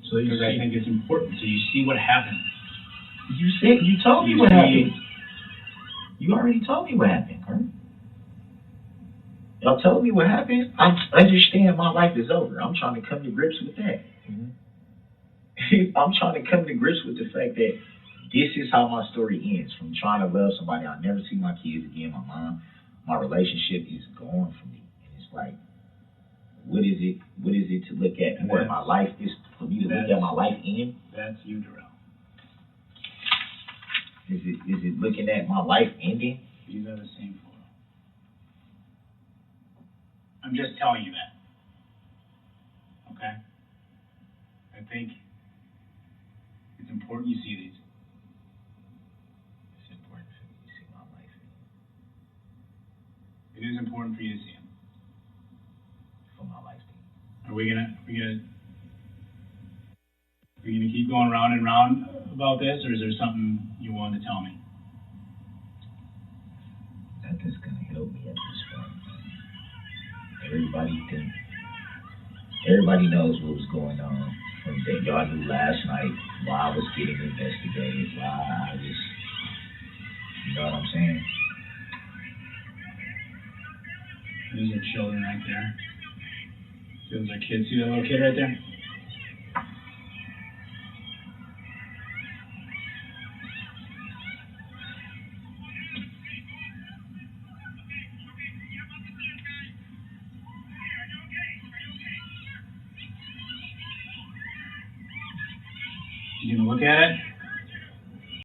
Speaker 8: So you
Speaker 7: Because I
Speaker 8: see,
Speaker 7: think it's important. So you see what happened.
Speaker 8: you told me
Speaker 7: You
Speaker 8: what
Speaker 7: see-
Speaker 8: happened. You already told me what happened, Kurt. Y'all told me what happened. I understand my life is over. I'm trying to come to grips with that. I'm trying to come to grips with the fact that this is how my story ends. From trying to love somebody, I'll never see my kids again. My mom, my relationship is gone from me. And it's like, what is it? What is it to look at?
Speaker 7: And
Speaker 8: Where
Speaker 7: that's-
Speaker 8: my life is for me to look at my life end?
Speaker 7: That's you, Darrell.
Speaker 8: Is it looking at my life ending?
Speaker 7: These are the same photo. I'm just telling you that. Okay? I think it's important you see these.
Speaker 8: It's important for me to see my life
Speaker 7: It is important for you to see them.
Speaker 8: for my life.
Speaker 7: Are we gonna keep going round and round about this, or is there something you want to tell me?
Speaker 8: Nothing's gonna help me at this point. Everybody knows what was going on from that y'all knew last night, why I was getting investigated, why I was, you know what I'm saying?
Speaker 7: Those are children right there. Those are kids. See that little kid right there? You gonna look at it?